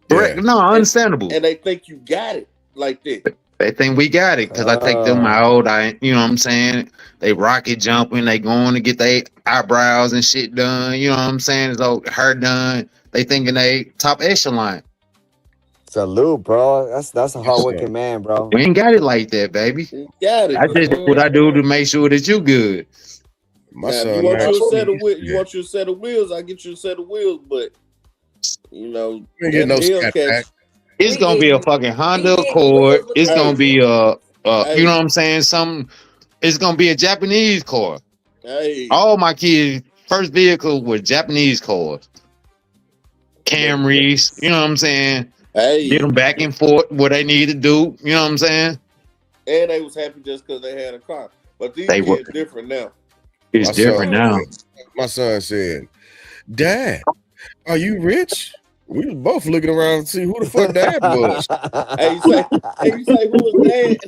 Correct. Yeah. No, understandable. And they think you got it like that. They think we got it because I take them out. You know what I'm saying? They rocket jumping. They going to get their eyebrows and shit done. You know what I'm saying? So hair done. They thinking they top echelon. Salute, bro. That's a Yes, sir. hardworking man, bro. We ain't got it like that, baby. You got it. I just do what I do to make sure that you good. My Now, if son you want you a asked set me, of wheels, you want you a set of wheels, I get you a set of wheels, but you know, you ain't getting no scat Hellcats. pack. It's We gonna be a getting fucking Honda getting Accord. wheels with It's the gonna be wheels. you know what I'm saying? It's gonna be a Japanese car. Hey, All my kids' first vehicles were Japanese cars, Camrys. You know what I'm saying? hey, Get them back and forth what they need to do. You know what I'm saying? and they was happy just because they had a car. But these They were. kids different now. It's My different son, now. my son said, "Dad, are you rich?" We was both looking around to see who the fuck Dad was. Hey, you say who was dad?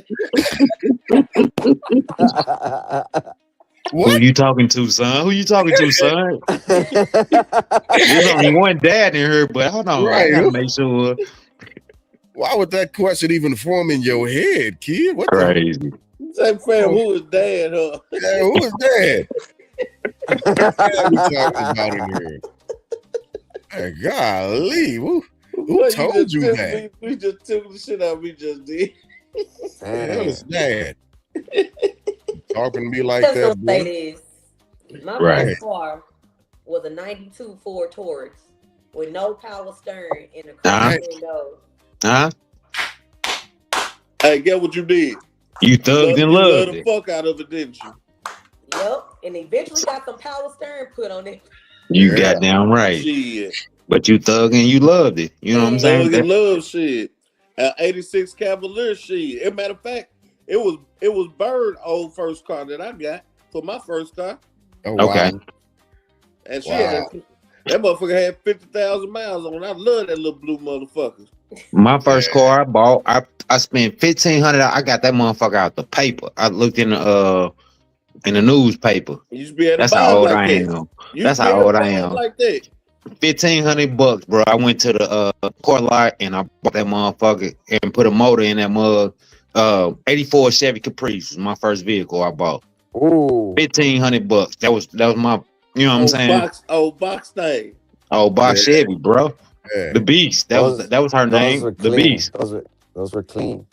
Who What? you talking to, son? Who you talking to, son? There's only one dad in here, but hold on, I Right. gotta make sure. Why would that question even form in your head, kid? What the? Crazy. Say, fam, who was dad? Huh? Yeah, who is Dad? What we talking about in here? Hey, golly, who Boy, told you that? We just took the shit out. We just did. The hell is Damn. Dad? Talking to me like Just that, gonna say boy? this. My Right. first car was a 92 Ford Taurus with no power steering and a Uh-huh. cracked window. Huh? Hey, get what you did. You thugged and You loved loved the it. fuck out of it, didn't you? Yep. And eventually got some power steering put on it. You Yeah. goddamn right. Shit. But you thugged and you loved it. You know what I'm saying? Thug and love shit. 86 Cavalier shit. As a matter of fact, it was Bird old first car that I got for my first car. Oh wow. Okay. And she Wow. had that motherfucker had 50,000 miles on it. I love that little blue motherfucker. My first car I bought, I spent $1,500. I got that motherfucker out the paper. I looked in the newspaper. You used to be able to That's buy how it old like I that. am. You That's used to be how able old to I buy it am. like that. $1,500, bro. I went to the car lot and I bought that motherfucker and put a motor in that mug. 84 Chevy Caprice was my first vehicle I bought. Ooh. $1,500. That was my, you know what I'm saying? Box thing. Oh, Box Yeah. Chevy, bro. Yeah. The Beast. That was her Those name. were The clean. Beast. Those were clean.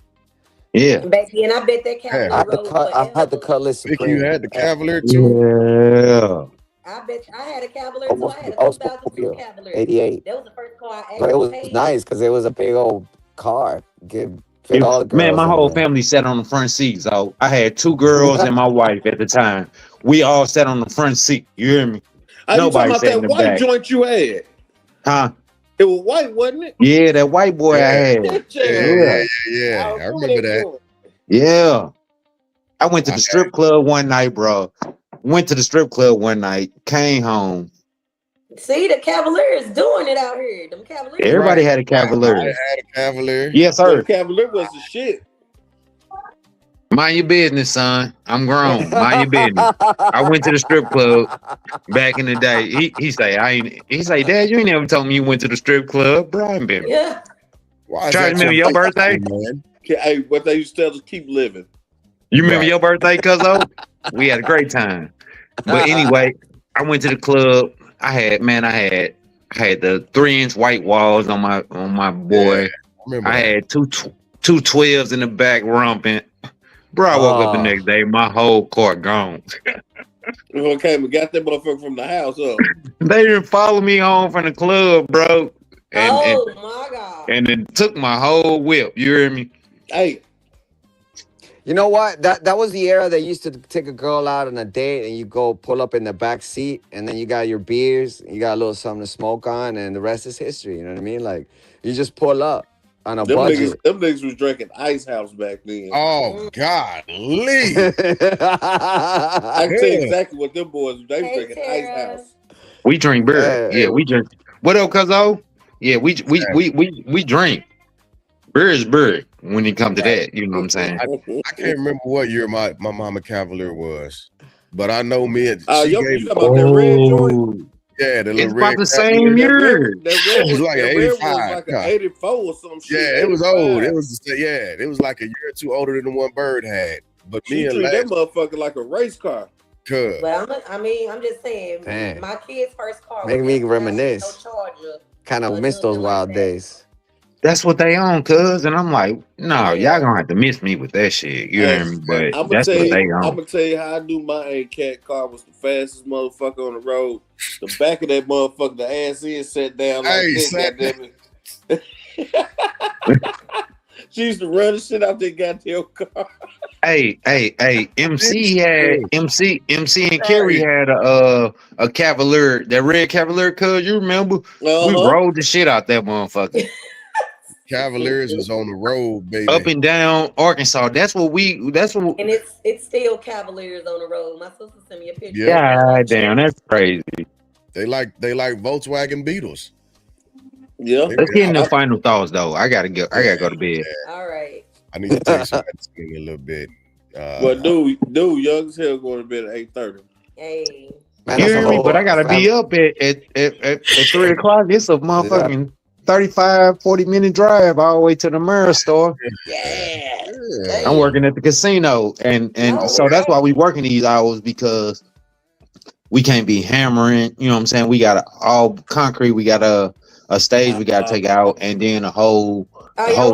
Yeah. Baby, and I bet that Yeah. Cavalier I had the rode cut. I had the forever. Cutlass Vicky, Supreme. you had the Cavalier too? Yeah. I bet I had a Cavalier too. I had a Almost 2002 Cavalier. 88. That was the first car I But it actually was paid. nice because it was a big old car. Fit all the girls. Man, my in whole there. family sat on the front seat. So I had 2 girls and my wife at the time. We all sat on the front seat. You hear me? Are you talking Nobody about sat in that the white back. joint you had? Huh? It was white, wasn't it? Yeah, that white boy I Yeah. had. Yeah. I remember that. joint. Yeah. I went to I the strip club one night, bro. Went to the strip club one night, came home. See, the Cavalier is doing it out here. Them Cavaliers. Everybody had a I Cavalier. had a Cavalier. Yes, The sir. Cavalier was the shit. Mind your business, son. I'm grown. Mind your business. I went to the strip club back in the day. He say, Dad, you ain't never told me you went to the strip club. Bro, I've been. Yeah. Why is Try to that remember your birthday? man? Hey, what they used to tell us, keep living. You remember Right. your birthday, cuzzo? We had a great time. But anyway, I went to the club. I had the 3-inch white walls on my boy. Yeah, I remember I that. had two 12s in the back rumping. Bro, I woke up the Oh. next day, my whole car gone. Who came and got that motherfucker from the house up. They didn't follow me home from the club, bro. Oh my God. And then took my whole whip. You hear me? Hey, You know what? That was the era they used to take a girl out on a date and you go pull up in the back seat and then you got your beers, you got a little something to smoke on, and the rest is history. You know what I mean? Like you just pull up on a budget. them niggas was drinking Ice House back then. Oh God, Lee. I can tell you exactly what them boys they was drinking Ice House. We drink beer. Yeah, we drink. What up, cuzzo? Yeah, we drink. Beer is beer when it comes to that. You know what I'm saying? I can't remember what year my Mama Cavalier was, but I know me and you talking about that red joint? Yeah, the it's little about red the same year. It was like an 85. Like an 84 or some shit. Yeah, it was old. It was it was like a year or two older than the one Bird had. But she treated that motherfucker like a race car. Good. But I'm just saying, my kid's first car Make me reminisce. Kind of miss those wild days. That's what they own, cuz. And I'm like, no, y'all gonna have to miss me with that shit. You hear me? But that's what they own. I'm gonna tell you how I knew my A-Cat car was the fastest motherfucker on the road. The back of that motherfucker, the ass in sat down like this, goddamn it. She used to run the shit out that goddamn car. Hey, MC and Kerry had a Cavalier, that red Cavalier, cuz you remember? We rolled the shit out that motherfucker. Cavaliers was on the road, baby. Up and down Arkansas. And it's still Cavaliers on the road. My sister sent me a picture. God damn, that's crazy. They like Volkswagen Beetles. Yeah. Let's get into final thoughts though. I gotta go to bed. All right. I need to take some medicine a little bit. But dude, young as hell going to bed at 8:30. Hey. Man, you hear me? But I gotta be up at 3 o'clock. It's a motherfucking 35-40 minute drive all the way to the Mirror store. Yeah. I'm working at the casino, and so that's why we working these hours, because we can't be hammering. You know what I'm saying? We got all concrete. We got a stage we got to take out, and then the whole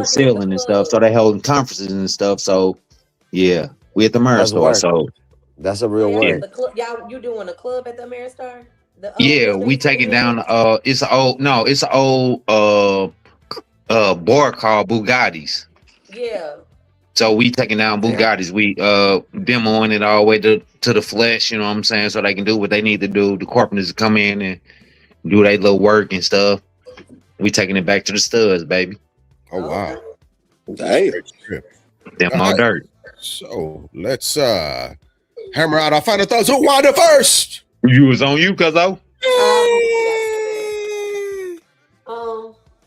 ceiling and stuff. So they holding conferences and stuff. So yeah, we at the Mirror store. So that's a real work. You doing a club at the Ameristar? Yeah, we taking down. It's an old bar called Bugattis. Yeah. So we taking down Bugattis. We demoing it all the way to the flesh. You know what I'm saying? So they can do what they need to do. The carpenters come in and do their little work and stuff. We taking it back to the studs, baby. Oh wow! Damn. Them all dirt. So let's hammer out our final thoughts. Who won the first? You was on you, cuzzo.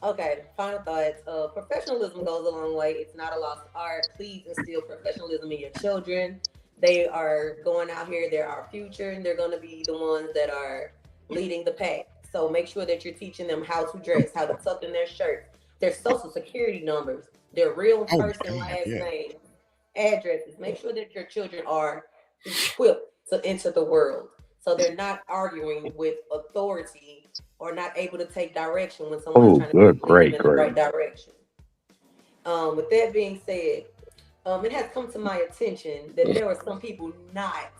Okay, final thoughts. Professionalism goes a long way. It's not a lost art. Please instill professionalism in your children. They are going out here. They're our future, and they're going to be the ones that are leading the pack. So make sure that you're teaching them how to dress, how to tuck in their shirts, their social security numbers, their real first and last name, addresses. Make sure that your children are equipped to enter the world, so they're not arguing with authority or not able to take direction when someone's trying to lead them in the right direction. With that being said, it has come to my attention that there were some people not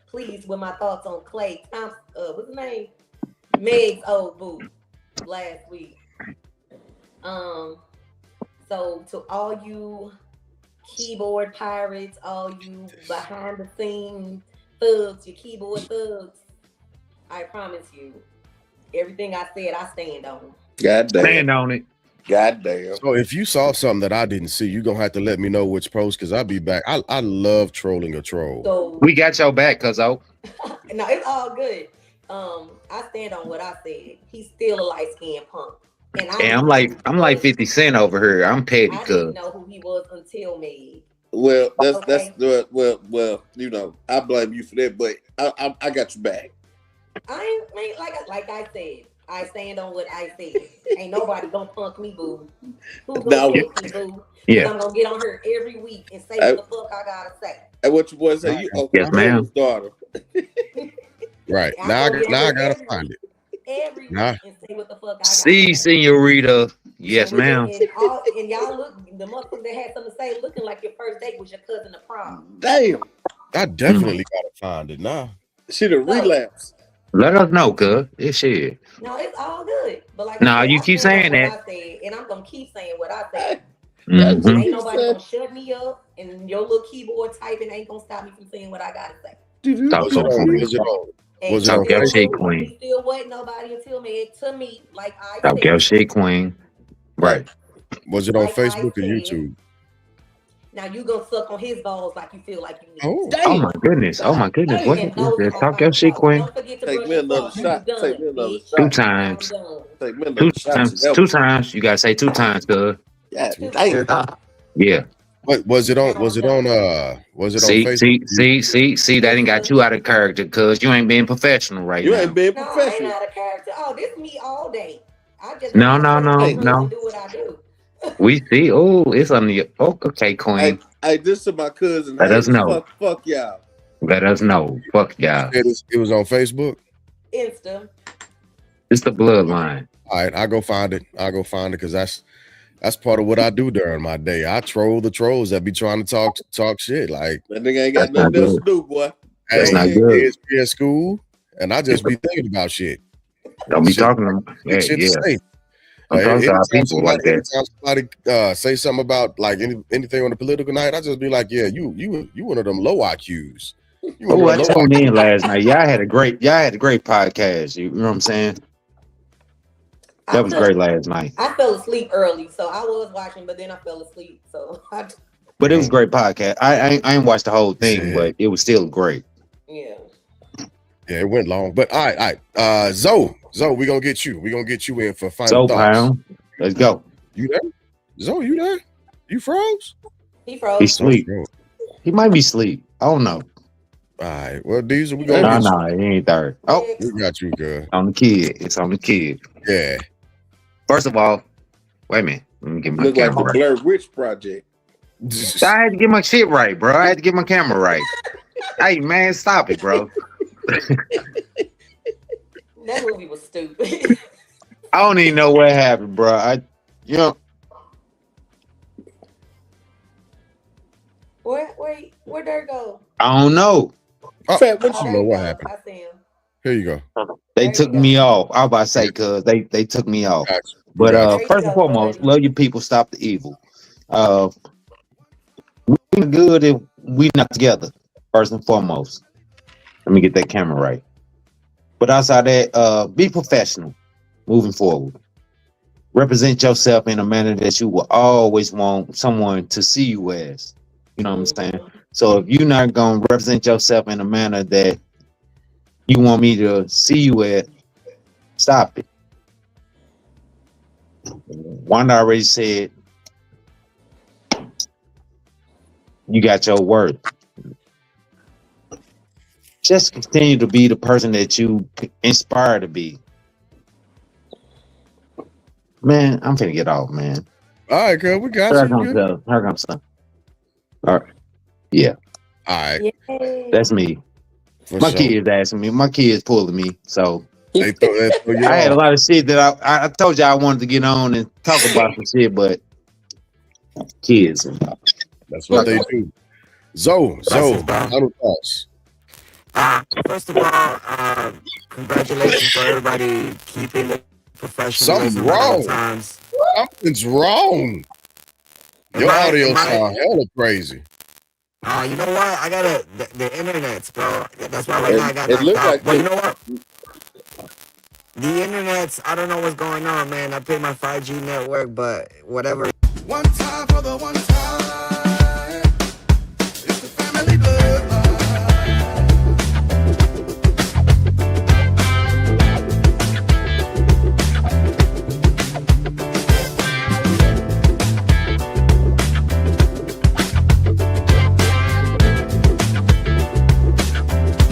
pleased with my thoughts on Clay Thompson. What's his name? Meg's old boo last week. So to all you keyboard pirates, all you behind the scenes thugs, your keyboard thugs, I promise you, everything I said, I stand on. God damn. Stand on it. God damn. So if you saw something that I didn't see, you're gonna have to let me know which post, because I'll be back. I love trolling a troll. So we got your back, cuzzo. No, it's all good. I stand on what I said. He's still a light-skinned punk. And I'm like 50 Cent over here. I'm petty, I cuz. didn't know who he was until Meg. Well, that's well, you know, I blame you for that, but I got your back. I ain't like I said. I stand on what I said. Ain't nobody gonna punk me, boo. Who's gonna punk me, boo? Yeah. I'm gonna get on here every week and say what the fuck I gotta say. And what your boy say? You yes, ma'am. Daughter. Right. Now I gotta find it. Every week and say what the fuck I gotta say. Senorita. Yes, ma'am. And y'all look, the motherfucker that had something to say looking like your first date was your cousin to prom. Damn. I definitely gotta find it now. She done relapse. Let us know, cuz. It's shit. No, it's all good. But like I Nah, said, you I keep stand on saying what that. I said, and I'm gonna keep saying what I said. That's what Mm-hmm. Ain't you nobody said. gonna shut me up, and your little keyboard typing ain't gonna stop me from saying what I gotta say. Talk Was it your on? queen. Was it on? And Was it he on Talk your still shit, Facebook? wouldn't. queen. He still wasn't nobody until me. To me, like I Talk your said, shit, queen. Right. Was it on like I Facebook or said. YouTube? Now you gonna suck on his balls like you feel like you need to. Oh, Oh my Damn. goodness. Oh my goodness. Damn. What? And those are my Talk your final shit, thoughts. queen. Don't forget to Take brush me your another floss. You shot. done, Take me another bitch. Two shot. I'm times. done. Take me Two another shot. times. That Two was times. You gotta say 2 times, cuz. God Two damn. times. Yeah. what was it on? Now Was I'm it on? done. Was it on See, Facebook? that ain't got you out of character, cuz you ain't being professional right You ain't now. being No, I ain't professional. out of character. Oh, this is me all day. I just No, gotta no, put on no, my Hey, dress and no. do what I do. We see. Oh, it's on the. Oh, okay, hey, queen. hey, this is my cousin Let us Hayes. know. Fuck y'all. Let us know. Fuck You y'all. said it was on Facebook. Insta. It's the bloodline. All right, I'll go find it. Because that's part of what I do during my day. I troll the trolls that be trying to talk shit. Like, That nigga ain't That's got not nothing else to good. do, boy. That's Go hey, not ahead. good. kids be in school, and I just be thinking about shit. Don't be Shit, talking to them. good Hey, shit to yeah. say. Don't talk to our people like that. Anytime somebody say something about like anything on the political night, I just be like, yeah, you one of them low IQs. You one Oh, of I them low tuned IQs. in last night. Y'all had a great podcast. You know what I'm saying? That was great last night. I fell asleep early, so I was watching, but then I fell asleep. So But it was a great podcast. I ain't watched the whole thing, Shit. but it was still great. yeah. Yeah, it went long. But all right. Zoe, we gonna get you. We gonna get you in for final So thoughts. pound. Let's go. You there? Zoe, you there? You froze? He He's froze. asleep. He might be asleep. I don't know. All right. Well, Diesel, we gonna No, get no, he ain't there. Oh, you. We got you, girl. on the kid. It's on the kid. Yeah. First of all, wait a minute. Let me get my Look like camera the right. Blair Witch Project. I had to get my shit right, bro. I had to get my camera right. Hey, man, stop it, bro. That movie was stupid. I don't even know what happened, bro. Where'd there go? I don't know. Oh, Fat, what I Oh, don't there know you what go. happened. I see him. Here you go. They There took you go. me off. I was about to say, cuz they took me off. Got you. But Got you. There you first and go, foremost, son. love your people, stop the evil. We're good if we not together. First and foremost. Let me get that camera right. But outside that, be professional moving forward. Represent yourself in a manner that you will always want someone to see you as. You know what I'm saying? So if you're not gonna represent yourself in a manner that you want me to see you at, stop it. Wanda already said you got your worth. Just continue to be the person that you inspire to be. Man, I'm finna get off, man. All right, girl. We got Here you. comes Good. Here comes son. All right. Yeah, All right. Yay. that's me. For My sure. kids asking me. My kids pulling me. So They throw you I had a off. lot of shit that I told you I wanted to get on and talk about some shit, but kids. That's what they do. Zoe, Blessings, bro. final thoughts. First of all, congratulations for everybody keeping the professionalism Something at all wrong. times. Something's wrong. Your audio sound hella crazy. You know what? I got the internet's, bro. That's why right now I got It knocked looked out. like But you know what? The internet's, I don't know what's going on, man. I pay my 5G network, but whatever. One time for the one time.